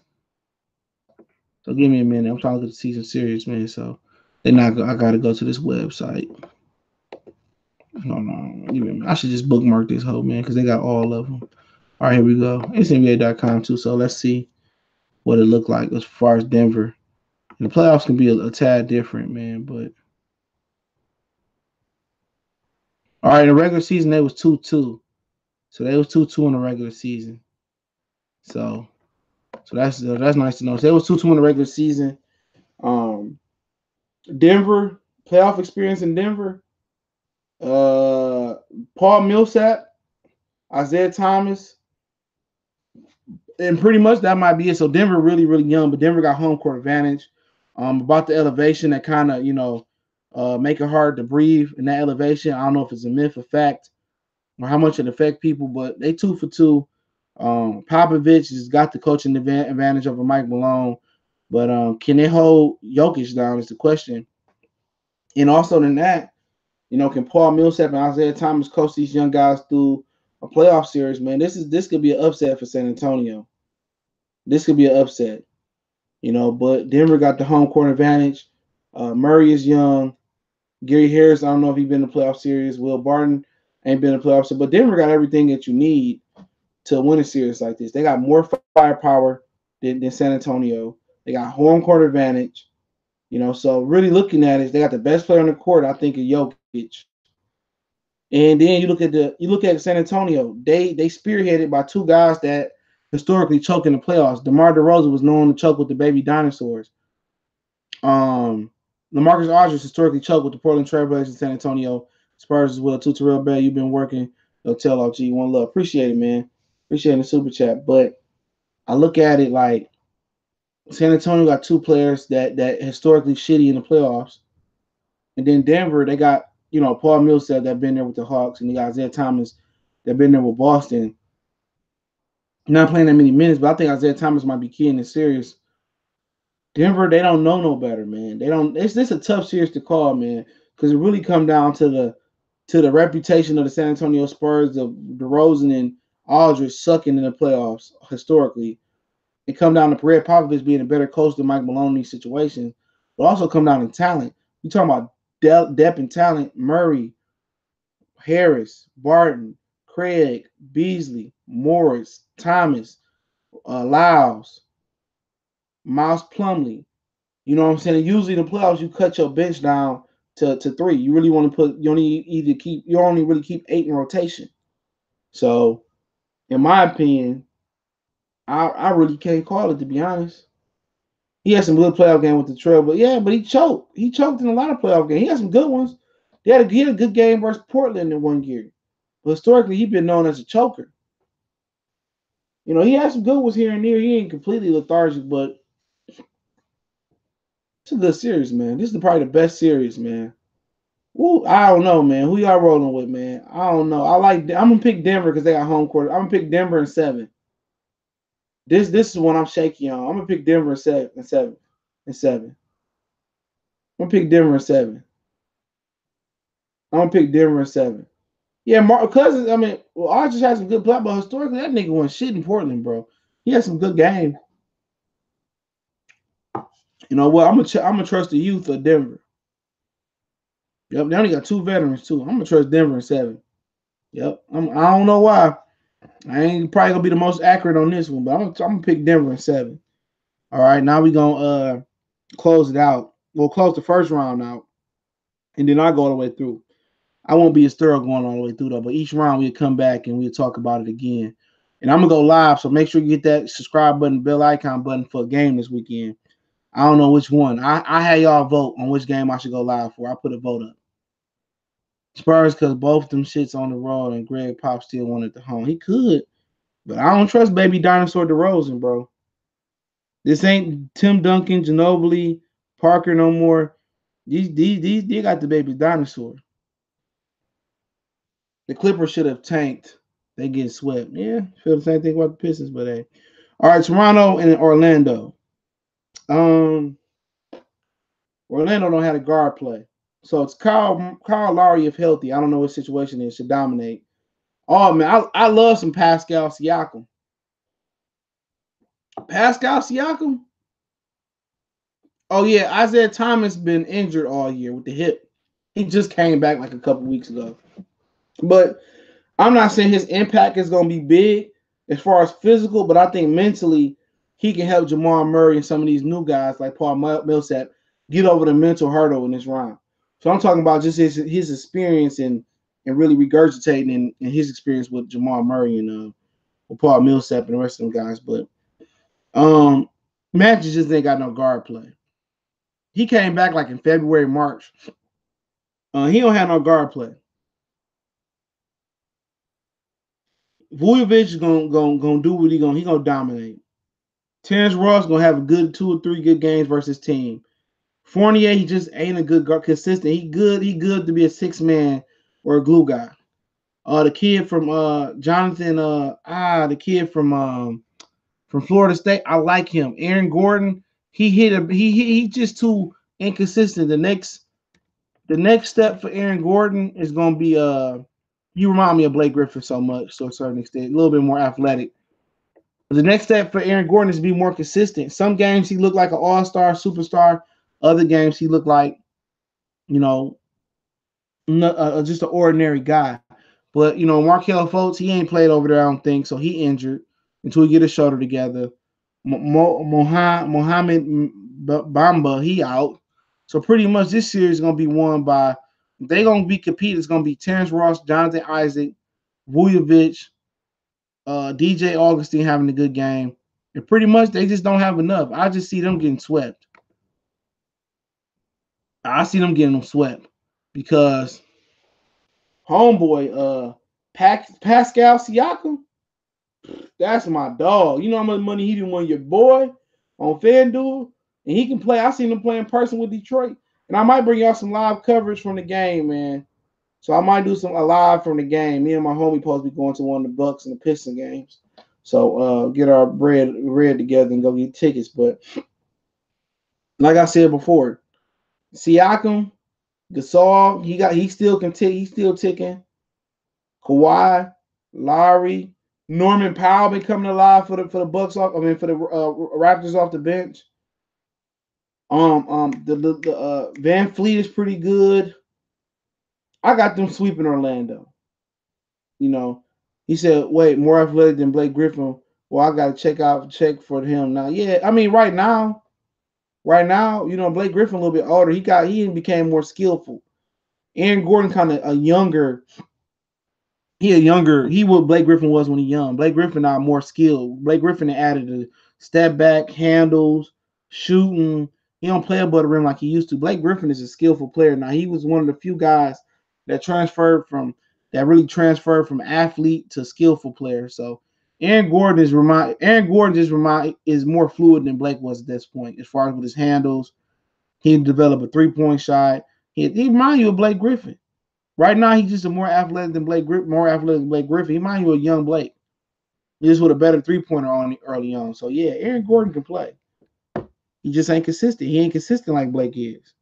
So give me a minute. I'm trying to look at the season series, man. So then I gotta go to this website. No. Give me a minute. I should just bookmark this whole man because they got all of them. All right, here we go. It's NBA.com too. So let's see what it looked like as far as Denver. And the playoffs can be a tad different, man. But all right, in the regular season they was 2-2. So they was 2-2 in the regular season. So that's nice to know. So they was 2-2 in the regular season. Denver playoff experience in Denver. Paul Millsap, Isaiah Thomas, and pretty much that might be it. So Denver really, really young, but Denver got home court advantage. About the elevation that kind of make it hard to breathe in that elevation. I don't know if it's a myth or fact or how much it affect people, but they 2 for 2. Popovich has got the coaching advantage over Mike Malone, but can they hold Jokic down is the question. And also than that, can Paul Millsap and Isaiah Thomas coach these young guys through a playoff series, man? This could be an upset for San Antonio. This could be an upset, but Denver got the home court advantage. Murray is young. Gary Harris, I don't know if he's been in the playoff series. Will Barton ain't been in the playoff series, but Denver got everything that you need to win a series like this. They got more firepower than San Antonio. They got home court advantage. So really looking at it, they got the best player on the court, I think, of Jokic. And then you look at San Antonio. They spearheaded by 2 guys that historically choke in the playoffs. DeMar DeRozan was known to choke with the baby dinosaurs. LaMarcus Aldridge historically choked with the Portland Trailblazers and San Antonio Spurs as well. Terrell Bell, you've been working. Hotel OG, one love. Appreciate it, man. Appreciate the super chat. But I look at it like San Antonio got 2 players that historically shitty in the playoffs. And then Denver, they got, Paul Millsap that been there with the Hawks, and they got Isaiah Thomas that been there with Boston. Not playing that many minutes, but I think Isaiah Thomas might be key in this series. Denver, they don't know no better, man. It's this a tough series to call, man, because it really come down to the reputation of the San Antonio Spurs of DeRozan and Aldridge sucking in the playoffs historically. It come down to Red Popovich being a better coach than Mike Malone in these situations. but also come down in talent. You talking about depth and talent? Murray, Harris, Barton, Craig, Beasley, Morris, Thomas, Lyles, Miles Plumley. You know what I'm saying? Usually in the playoffs, you cut your bench down to three. You really want to put you only really keep 8 in rotation. So in my opinion, I really can't call it, to be honest. He had some good playoff game with the Trail, but he choked. He choked in a lot of playoff games. He had some good ones. He had a good game versus Portland in one year. But historically, he's been known as a choker. You know, he had some good ones here and there. He ain't completely lethargic, but it's a good series, man. This is probably the best series, man. Ooh, I don't know, man. Who y'all rolling with, man? I don't know. I'm gonna pick Denver because they got home court. I'm gonna pick Denver in 7. This is one I'm shaky on. I'm gonna pick Denver in 7. I'm gonna pick Denver in 7. I'm gonna pick Denver in 7. Yeah, Mark Cousins. I mean, well, I just had some good play, but historically, that nigga went shit in Portland, bro. He had some good games. You know what? I'm gonna trust the youth of Denver. Yep, they only got 2 veterans too. I'm gonna trust Denver in 7. Yep, I don't know why. I ain't probably gonna be the most accurate on this one, but I'm gonna pick Denver in 7. All right, now we gonna close it out. We'll close the first round out, and then I'll go all the way through. I won't be as thorough going all the way through though, but each round we'll come back and we'll talk about it again. And I'm gonna go live, so make sure you get that subscribe button, bell icon button for a game this weekend. I don't know which one. I had y'all vote on which game I should go live for. I put a vote up. Spurs, because both of them shits on the road, and Greg Pop still wanted the home. He could, but I don't trust Baby Dinosaur DeRozan, bro. This ain't Tim Duncan, Ginobili, Parker no more. These they got the Baby Dinosaur. The Clippers should have tanked. They get swept. Yeah, feel the same thing about the Pistons, but hey. All right, Toronto and Orlando. Um, Orlando don't have a guard play. So it's Kyle Lowry, if healthy. I don't know what situation is, should dominate. Oh man, I love some Pascal Siakam. Pascal Siakam? Oh yeah, Isaiah Thomas been injured all year with the hip. He just came back like a couple weeks ago. But I'm not saying his impact is gonna be big as far as physical, but I think mentally he can help Jamal Murray and some of these new guys like Paul Millsap get over the mental hurdle in this round. So I'm talking about just his experience and really regurgitating in his experience with Jamal Murray and with Paul Millsap and the rest of them guys. But Magic just ain't got no guard play. He came back like in February, March. He don't have no guard play. Vujovic is gonna do what he gonna dominate. Terrence Ross gonna have a good 2 or 3 good games versus team. Fournier, he just ain't a good guard, consistent. He good to be a 6-man or a glue guy. The kid from Jonathan, the kid from Florida State, I like him. Aaron Gordon, he just too inconsistent. The next step for Aaron Gordon is gonna be you remind me of Blake Griffin so much, to a certain extent, a little bit more athletic. The next step for Aaron Gordon is to be more consistent. Some games he looked like an all-star, superstar. Other games he looked like, you know, just an ordinary guy. But, you know, Markelle Fultz, he ain't played over there, I don't think, so he injured until he get his shoulder together. Mohamed Bamba, he out. So pretty much this series is going to be won by, they're going to be competing. It's going to be Terrence Ross, Jonathan Isaac, Vujovic, DJ Augustine having a good game. And pretty much they just don't have enough. I just see them getting swept. I see them getting them swept because homeboy, Pascal Siakam, that's my dog. You know how much money he didn't win your boy on FanDuel? And he can play. I seen him play in person with Detroit. And I might bring y'all some live coverage from the game, man. So I might do some live from the game. Me and my homie supposed to be going to one of the Bucks and the Piston games. So get our bread together and go get tickets. But like I said before, Siakam, Gasol, he's still ticking. Kawhi, Lowry, Norman Powell been coming alive for the Bucks off. I mean for the Raptors off the bench. The Van Fleet is pretty good. I got them sweeping Orlando. You know, he said, "Wait, more athletic than Blake Griffin." Well, I got to check for him now. Yeah, I mean, right now, Blake Griffin a little bit older. He became more skillful. Aaron Gordon kind of a younger. He what Blake Griffin was when he young. Blake Griffin now more skilled. Blake Griffin added a step back, handles, shooting. He don't play above the rim like he used to. Blake Griffin is a skillful player. Now he was one of the few guys that really transferred from athlete to skillful player. So Aaron Gordon is more fluid than Blake was at this point as far as with his handles. He developed a 3-point shot. He remind you of Blake Griffin. Right now, he's just a more athletic than Blake Griffin. More athletic than Blake Griffin. He might be a young Blake. He just with a better 3-pointer on early on. So yeah, Aaron Gordon can play. He just ain't consistent. He ain't consistent like Blake is.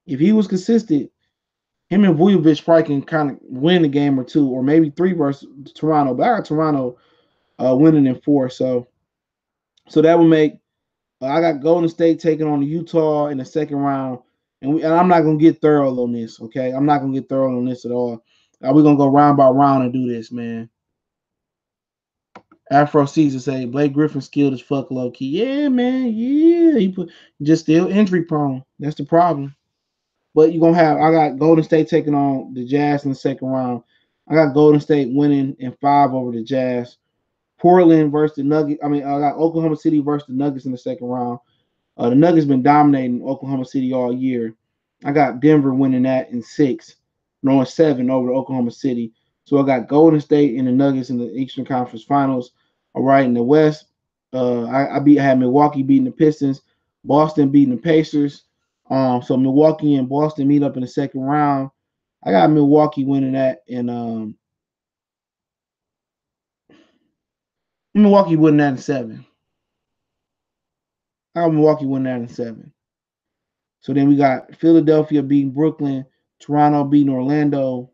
If he was consistent, him and Vujovic probably can kind of win a game or two, or maybe three versus Toronto. But I got Toronto winning in 4. So that would make I got Golden State taking on Utah in the second round. And I'm not gonna get thorough on this, okay? I'm not gonna get thorough on this at all. We're gonna go round by round and do this, man. Afro Caesar say Blake Griffin skilled as fuck low key. Yeah, man. Yeah, just still injury prone. That's the problem. But I got Golden State taking on the Jazz in the second round. I got Golden State winning in 5 over the Jazz. Portland versus the Nuggets. I got Oklahoma City versus the Nuggets in the second round. The Nuggets been dominating Oklahoma City all year. I got Denver winning that in 6, no, in 7 over Oklahoma City. So I got Golden State and the Nuggets in the Eastern Conference Finals. All right, in the West, I had Milwaukee beating the Pistons, Boston beating the Pacers. So Milwaukee and Boston meet up in the second round. I got Milwaukee winning that, and Milwaukee winning that in 7. I got Milwaukee winning that in 7. So then we got Philadelphia beating Brooklyn, Toronto beating Orlando.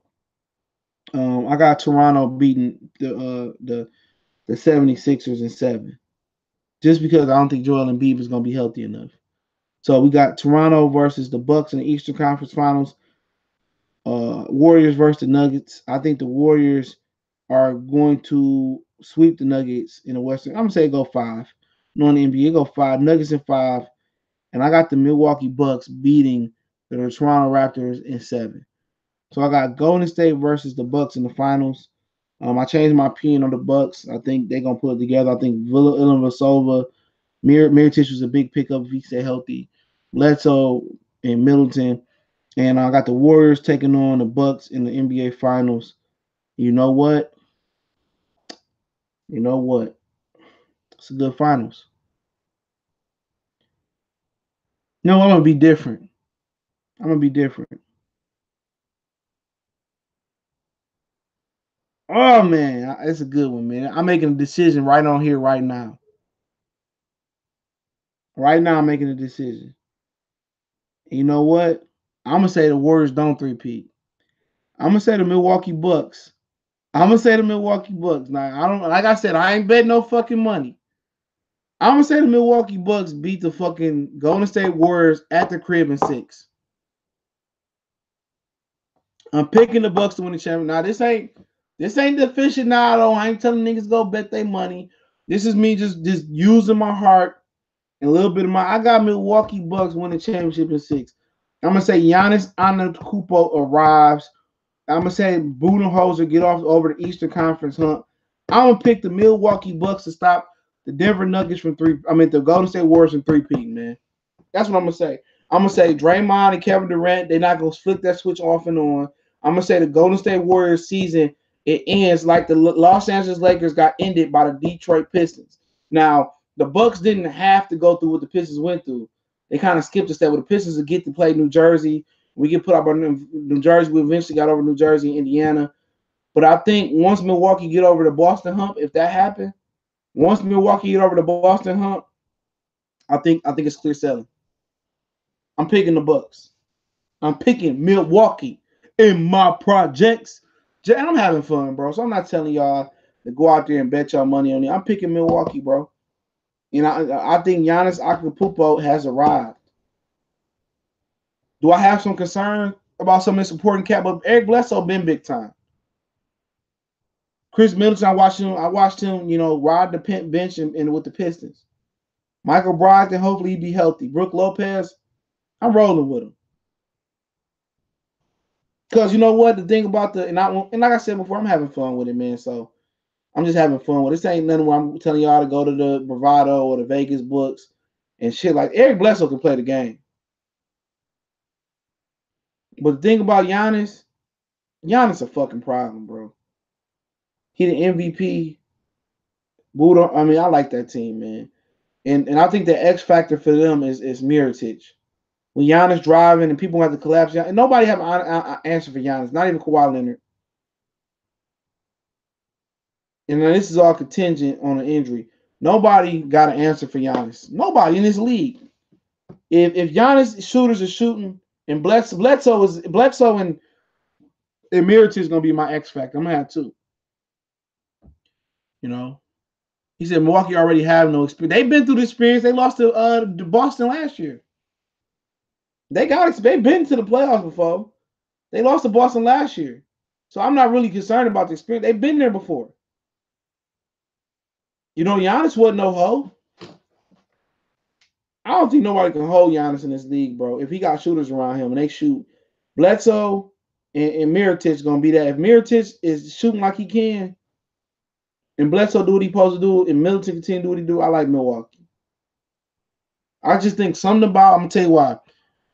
I got Toronto beating the 76ers in 7. Just because I don't think Joel Embiid is going to be healthy enough. So we got Toronto versus the Bucks in the Eastern Conference Finals. Warriors versus the Nuggets. I think the Warriors are going to sweep the Nuggets in the Western. I'm gonna say go 5. No, in the NBA, go 5. Nuggets in 5, and I got the Milwaukee Bucks beating the Toronto Raptors in 7. So I got Golden State versus the Bucks in the finals. I changed my opinion on the Bucks. I think they're gonna put it together. I think Ilyasova, Mirotic was a big pickup if he stay healthy. Bledsoe and Middleton, and I got the Warriors taking on the Bucks in the NBA Finals. You know what? You know what? It's a good finals. No, I'm gonna be different. I'm gonna be different. Oh man, it's a good one, man. I'm making a decision right on here, right now. Right now, I'm making a decision. You know what? I'm gonna say the Warriors don't three-peat. I'm gonna say the Milwaukee Bucks. I'm gonna say the Milwaukee Bucks. Now I don't like I said, I ain't betting no fucking money. I'm gonna say the Milwaukee Bucks beat the fucking Golden State Warriors at the crib in 6. I'm picking the Bucks to win the championship. Now this ain't the aficionado. I ain't telling niggas go bet their money. This is me just using my heart and a little bit of my. I got Milwaukee Bucks winning championship in 6. I'm gonna say Giannis Antetokounmpo arrives. I'm gonna say Budenholzer get off over the Eastern Conference hump. I'm gonna pick the Milwaukee Bucks to stop the Denver Nuggets from 3. I mean the Golden State Warriors from 3-peat, man. That's what I'm gonna say. I'm gonna say Draymond and Kevin Durant, they're not gonna flick that switch off and on. I'm gonna say the Golden State Warriors season it ends like the Los Angeles Lakers got ended by the Detroit Pistons. Now the Bucks didn't have to go through what the Pistons went through. They kind of skipped a step. Where the Pistons would get to play New Jersey. We get put up on New Jersey. We eventually got over New Jersey and Indiana. But I think once Milwaukee get over the Boston hump, if that happened, once Milwaukee get over the Boston hump, I think it's clear sailing. I'm picking the Bucks. I'm picking Milwaukee in my projects. And I'm having fun, bro. So I'm not telling y'all to go out there and bet y'all money on it. I'm picking Milwaukee, bro. And I think Giannis Antetokounmpo has arrived. Do I have some concern about some of this important cat? But Eric Bledsoe been big time. Chris Middleton, I watched him, ride the bench and with the Pistons. Michael Brogdon, hopefully he be healthy. Brook Lopez, I'm rolling with him. Because you know what? The thing about and like I said before, I'm having fun with it, man. So I'm just having fun with it. This ain't nothing where I'm telling y'all to go to the Bravado or the Vegas books and shit. Like Eric Bledsoe can play the game. But the thing about Giannis a fucking problem, bro. He the MVP. Buddha, I mean, I like that team, man. And I think the X factor for them is Mirotic. When Giannis driving and people have to collapse, and nobody have an answer for Giannis, not even Kawhi Leonard. And then this is all contingent on an injury. Nobody got an answer for Giannis. Nobody in this league. If Giannis shooters are shooting and Bledsoe and Mirotic is gonna be my X factor. I'm gonna have two. You know, he said Milwaukee already have no experience. They've been through the experience. They lost to Boston last year. They've been to the playoffs before. They lost to Boston last year. So I'm not really concerned about the experience. They've been there before. Giannis wasn't no hoe. I don't think nobody can hold Giannis in this league, bro. If he got shooters around him and they shoot, Bledsoe and Mirotic gonna be that. If Mirotic is shooting like he can, and Bledsoe do what he supposed to do, and Middleton continue to do what he do, I like Milwaukee. I just think something about. I'm gonna tell you why.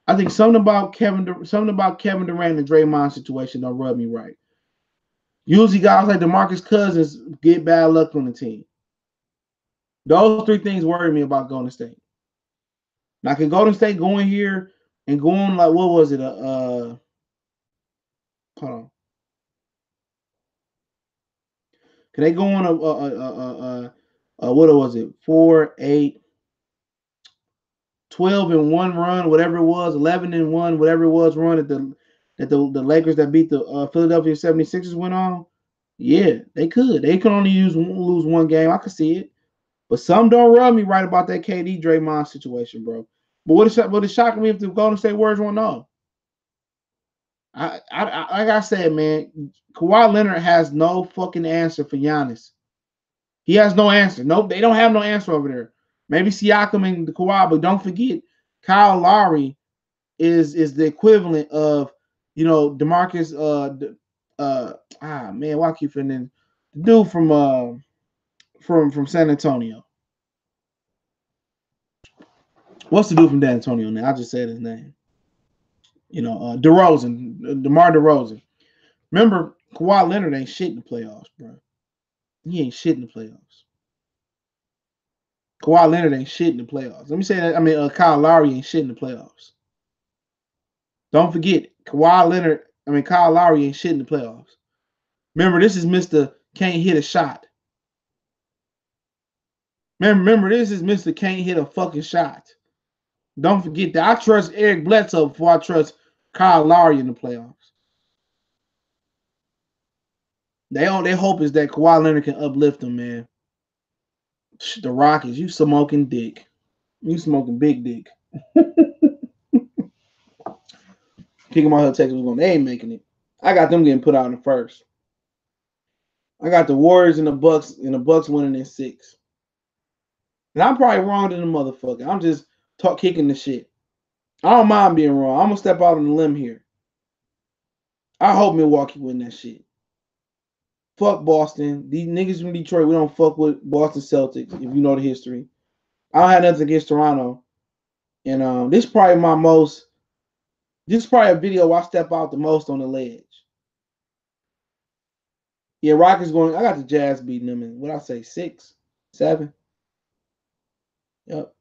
I think something about Kevin Durant and Draymond situation don't rub me right. Usually, guys like DeMarcus Cousins get bad luck on the team. Those three things worry me about Golden State. Now, can Golden State go in here and go on like what was it? Hold on. Can they go on what was it? 4, 8, 12 and 1 run, whatever it was, 11 and 1, whatever it was, run that the Lakers that beat the Philadelphia 76ers went on. Yeah, they could. They could only lose one game. I could see it. But some don't rub me right about that KD Draymond situation, bro. But what is shocking me if the Golden State Warriors won't know. I like I said, man, Kawhi Leonard has no fucking answer for Giannis. He has no answer. Nope, they don't have no answer over there. Maybe Siakam and the Kawhi, but don't forget, Kyle Lowry is the equivalent of DeMarcus. Man, why keep forgetting the dude from San Antonio? What's the dude from San Antonio now? I just said his name. DeRozan, DeMar DeRozan. Remember, Kawhi Leonard ain't shit in the playoffs, bro. He ain't shit in the playoffs. Kawhi Leonard ain't shit in the playoffs. Let me say that. I mean, Kyle Lowry ain't shit in the playoffs. Don't forget, Kyle Lowry ain't shit in the playoffs. Remember, this is Mr. Can't hit a shot. Remember, this is Mr. Can't hit a fucking shot. Don't forget that. I trust Eric Bledsoe before I trust Kyle Lowry in the playoffs. Their hope is that Kawhi Leonard can uplift them, man. The Rockets, you smoking dick. You smoking big dick. Kick them out here, Texas. They ain't making it. I got them getting put out in the first. I got the Warriors and the Bucks winning in 6. And I'm probably wrong than the motherfucker. I'm just kicking the shit. I don't mind being wrong. I'm gonna step out on the limb here. I hope Milwaukee win that shit. Fuck Boston. These niggas from Detroit, we don't fuck with Boston Celtics, if you know the history. I don't have nothing against Toronto. And this is probably a video where I step out the most on the ledge. Yeah, Rockets going. I got the Jazz beating them in, what I say, 6, 7. Yep.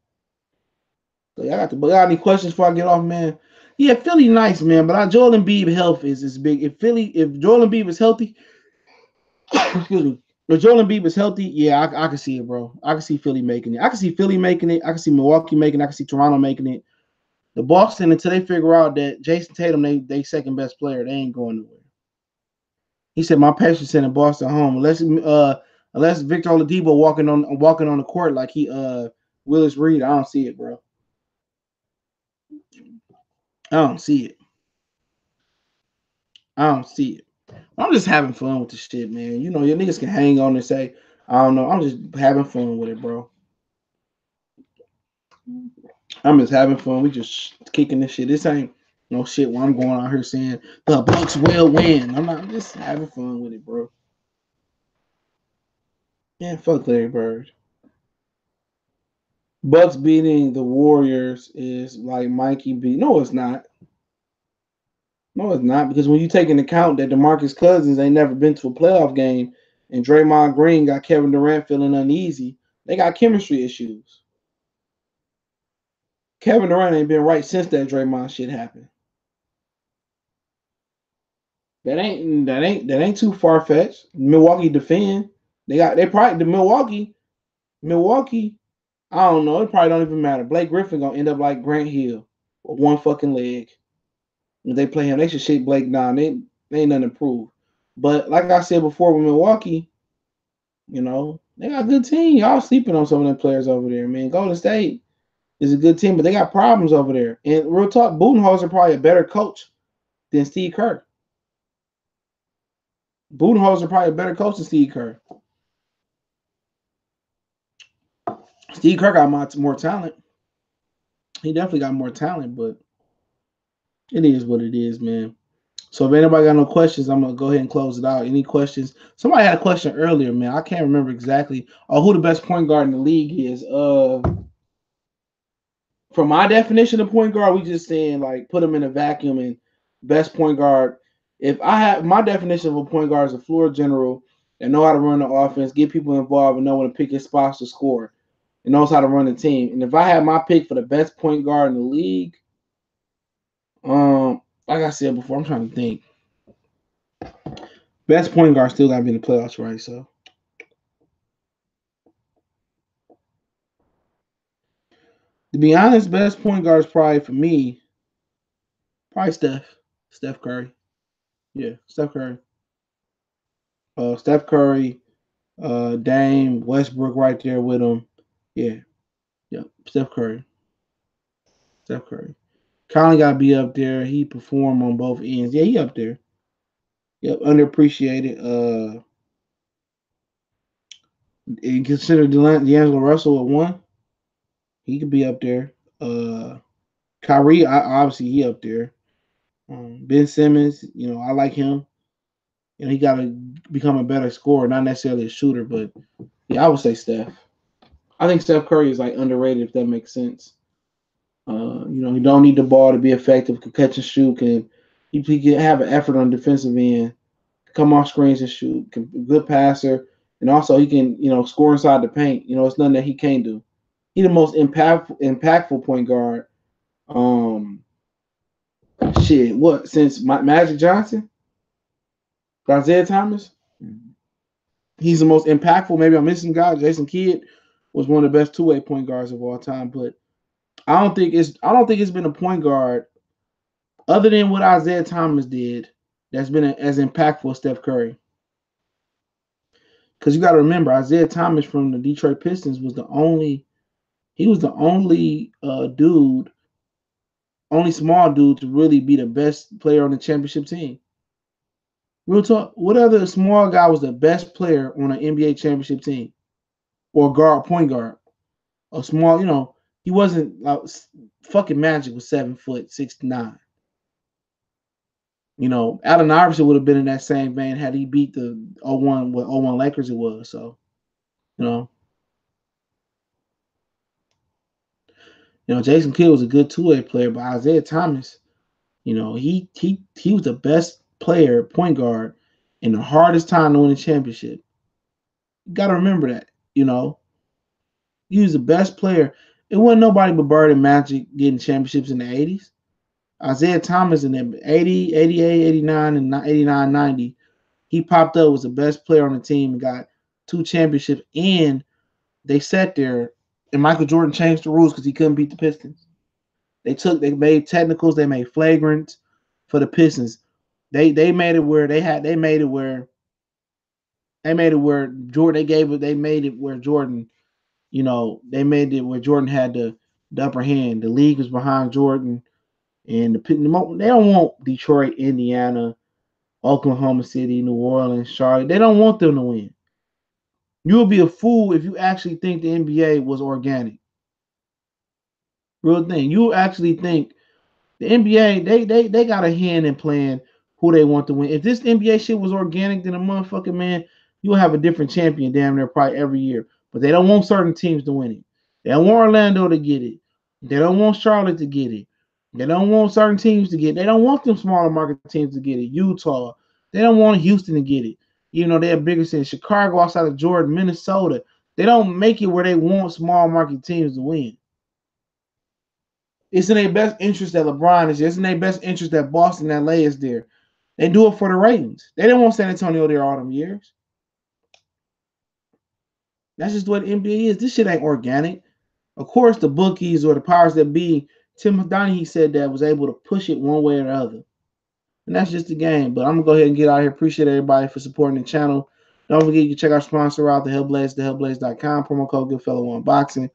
So I got any questions before I get off, man? Yeah, Philly nice, man, but Joel Embiid health is big. If Joel Embiid was healthy, excuse me. If Joel Embiid was healthy, yeah, I can see it, bro. I can see Philly making it. I can see Philly making it. I can see Milwaukee making it. I can see Toronto making it. The Boston, until they figure out that Jason Tatum, they second best player, they ain't going nowhere. He said, "My patience sending Boston home unless Victor Oladipo walking on the court like he Willis Reed, I don't see it, bro. I don't see it. I don't see it. I'm just having fun with the shit, man. You know, your niggas can hang on and say, I don't know. I'm just having fun with it, bro. I'm just having fun. We just kicking this shit. This ain't no shit where I'm going out here saying the Bucks will win. I'm just having fun with it, bro. Man, fuck Larry Bird. Bucks beating the Warriors is like Mikey beat. No, it's not. No, it's not, because when you take into account that DeMarcus Cousins ain't never been to a playoff game and Draymond Green got Kevin Durant feeling uneasy, they got chemistry issues. Kevin Durant ain't been right since that Draymond shit happened. That ain't too far fetched. Milwaukee defend. They probably the Milwaukee. I don't know. It probably don't even matter. Blake Griffin gonna end up like Grant Hill with one fucking leg. If they play him, they should shake Blake down. They ain't nothing to prove. But like I said before with Milwaukee, you know, they got a good team. Y'all sleeping on some of them players over there, man. Golden State is a good team, but they got problems over there. And real talk, Budenholzer probably a better coach than Steve Kerr. Budenholzer probably a better coach than Steve Kerr. Steve Kerr got more talent. He definitely got more talent, but it is what it is, man. So if anybody got no questions, I'm gonna go ahead and close it out. Any questions? Somebody had a question earlier, man. I can't remember exactly. Oh, who the best point guard in the league is? From my definition of point guard, we just saying like put them in a vacuum and best point guard. If I have my definition of a point guard is a floor general that know how to run the offense, get people involved, and know when to pick his spots to score, and knows how to run the team. And if I had my pick for the best point guard in the league, like I said before, I'm trying to think. Best point guard still got to be in the playoffs, right? So, to be honest, best point guard is probably for me, probably Steph Curry. Yeah, Steph Curry. Steph Curry, Dame, Westbrook right there with him. Yeah, yeah, Steph Curry. Steph Curry. Conley got to be up there. He performed on both ends. Yeah, he up there. Yep, underappreciated. You consider D'Angelo Russell at one. He could be up there. Kyrie, obviously he up there. Ben Simmons, you know, I like him. You know, he got to become a better scorer, not necessarily a shooter, but yeah, I would say Steph. I think Steph Curry is like underrated, if that makes sense. You know, he don't need the ball to be effective. Can catch and shoot. He can have an effort on the defensive end. Come off screens and shoot. Good passer, and also he can score inside the paint. You know, it's nothing that he can't do. He the most impactful point guard. Um, shit, what since Magic Johnson, Isaiah Thomas. He's the most impactful. Maybe I'm missing guy. Jason Kidd was one of the best two-way point guards of all time, but I don't think it's been a point guard other than what Isaiah Thomas did that's been as impactful as Steph Curry. Because you got to remember, Isaiah Thomas from the Detroit Pistons was the only dude, only small dude to really be the best player on the championship team. Real talk, what other small guy was the best player on an NBA championship team or point guard? A small, he wasn't like fucking Magic was 7 foot 6'9". Allen Iverson would have been in that same vein had he beat the 01 Lakers it was. So, you know, Jason Kidd was a good two-way player, but Isaiah Thomas, he was the best player, point guard, in the hardest time to win a championship. You gotta remember that, he was the best player. It wasn't nobody but Bird and Magic getting championships in the 80s. Isaiah Thomas in the 80, 88, 89, and 89, 90, he popped up, was the best player on the team, and got 2 championships. And they sat there, and Michael Jordan changed the rules because he couldn't beat the Pistons. They made technicals, they made flagrants for the Pistons. They made it where Jordan, they made it where Jordan, they made it where Jordan had the upper hand. The league was behind Jordan, and they don't want Detroit, Indiana, Oklahoma City, New Orleans, Charlotte. They don't want them to win. You would be a fool if you actually think the NBA was organic. Real thing. You actually think the NBA, they got a hand in playing who they want to win. If this NBA shit was organic, then a motherfucking man, you'll have a different champion damn near probably every year. But they don't want certain teams to win it. They don't want Orlando to get it. They don't want Charlotte to get it. They don't want certain teams to get it. They don't want them smaller market teams to get it. Utah. They don't want Houston to get it. They're bigger cities. Chicago outside of Jordan, Minnesota. They don't make it where they want small market teams to win. It's in their best interest that LeBron is there. It's in their best interest that Boston, LA is there. They do it for the ratings. They didn't want San Antonio there all them years. That's just what NBA is. This shit ain't organic. Of course, the bookies or the powers that be, Tim Donaghy said that was able to push it one way or the other. And that's just the game. But I'm going to go ahead and get out of here. Appreciate everybody for supporting the channel. Don't forget you can check our sponsor out, the Hellblaze.com. Promo code GoodFellow1Boxing.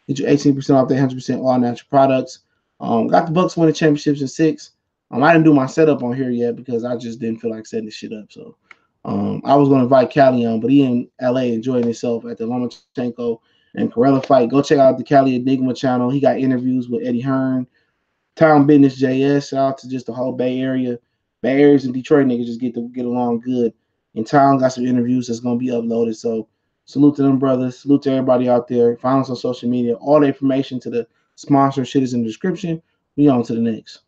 Get you 18% off their 100% all natural products. Got the Bucks winning championships in 6. I didn't do my setup on here yet because I just didn't feel like setting this shit up. So I was going to invite Cali on, but he in LA enjoying himself at the Lomachenko and Corella fight. Go check out the Cali Enigma channel. He got interviews with Eddie Hearn, Town Business JS. Shout out to just the whole Bay Area. Bay Areas and Detroit niggas just get along good. And Town got some interviews that's going to be uploaded. So salute to them brothers. Salute to everybody out there. Find us on social media. All the information to the sponsor shit is in the description. We on to the next.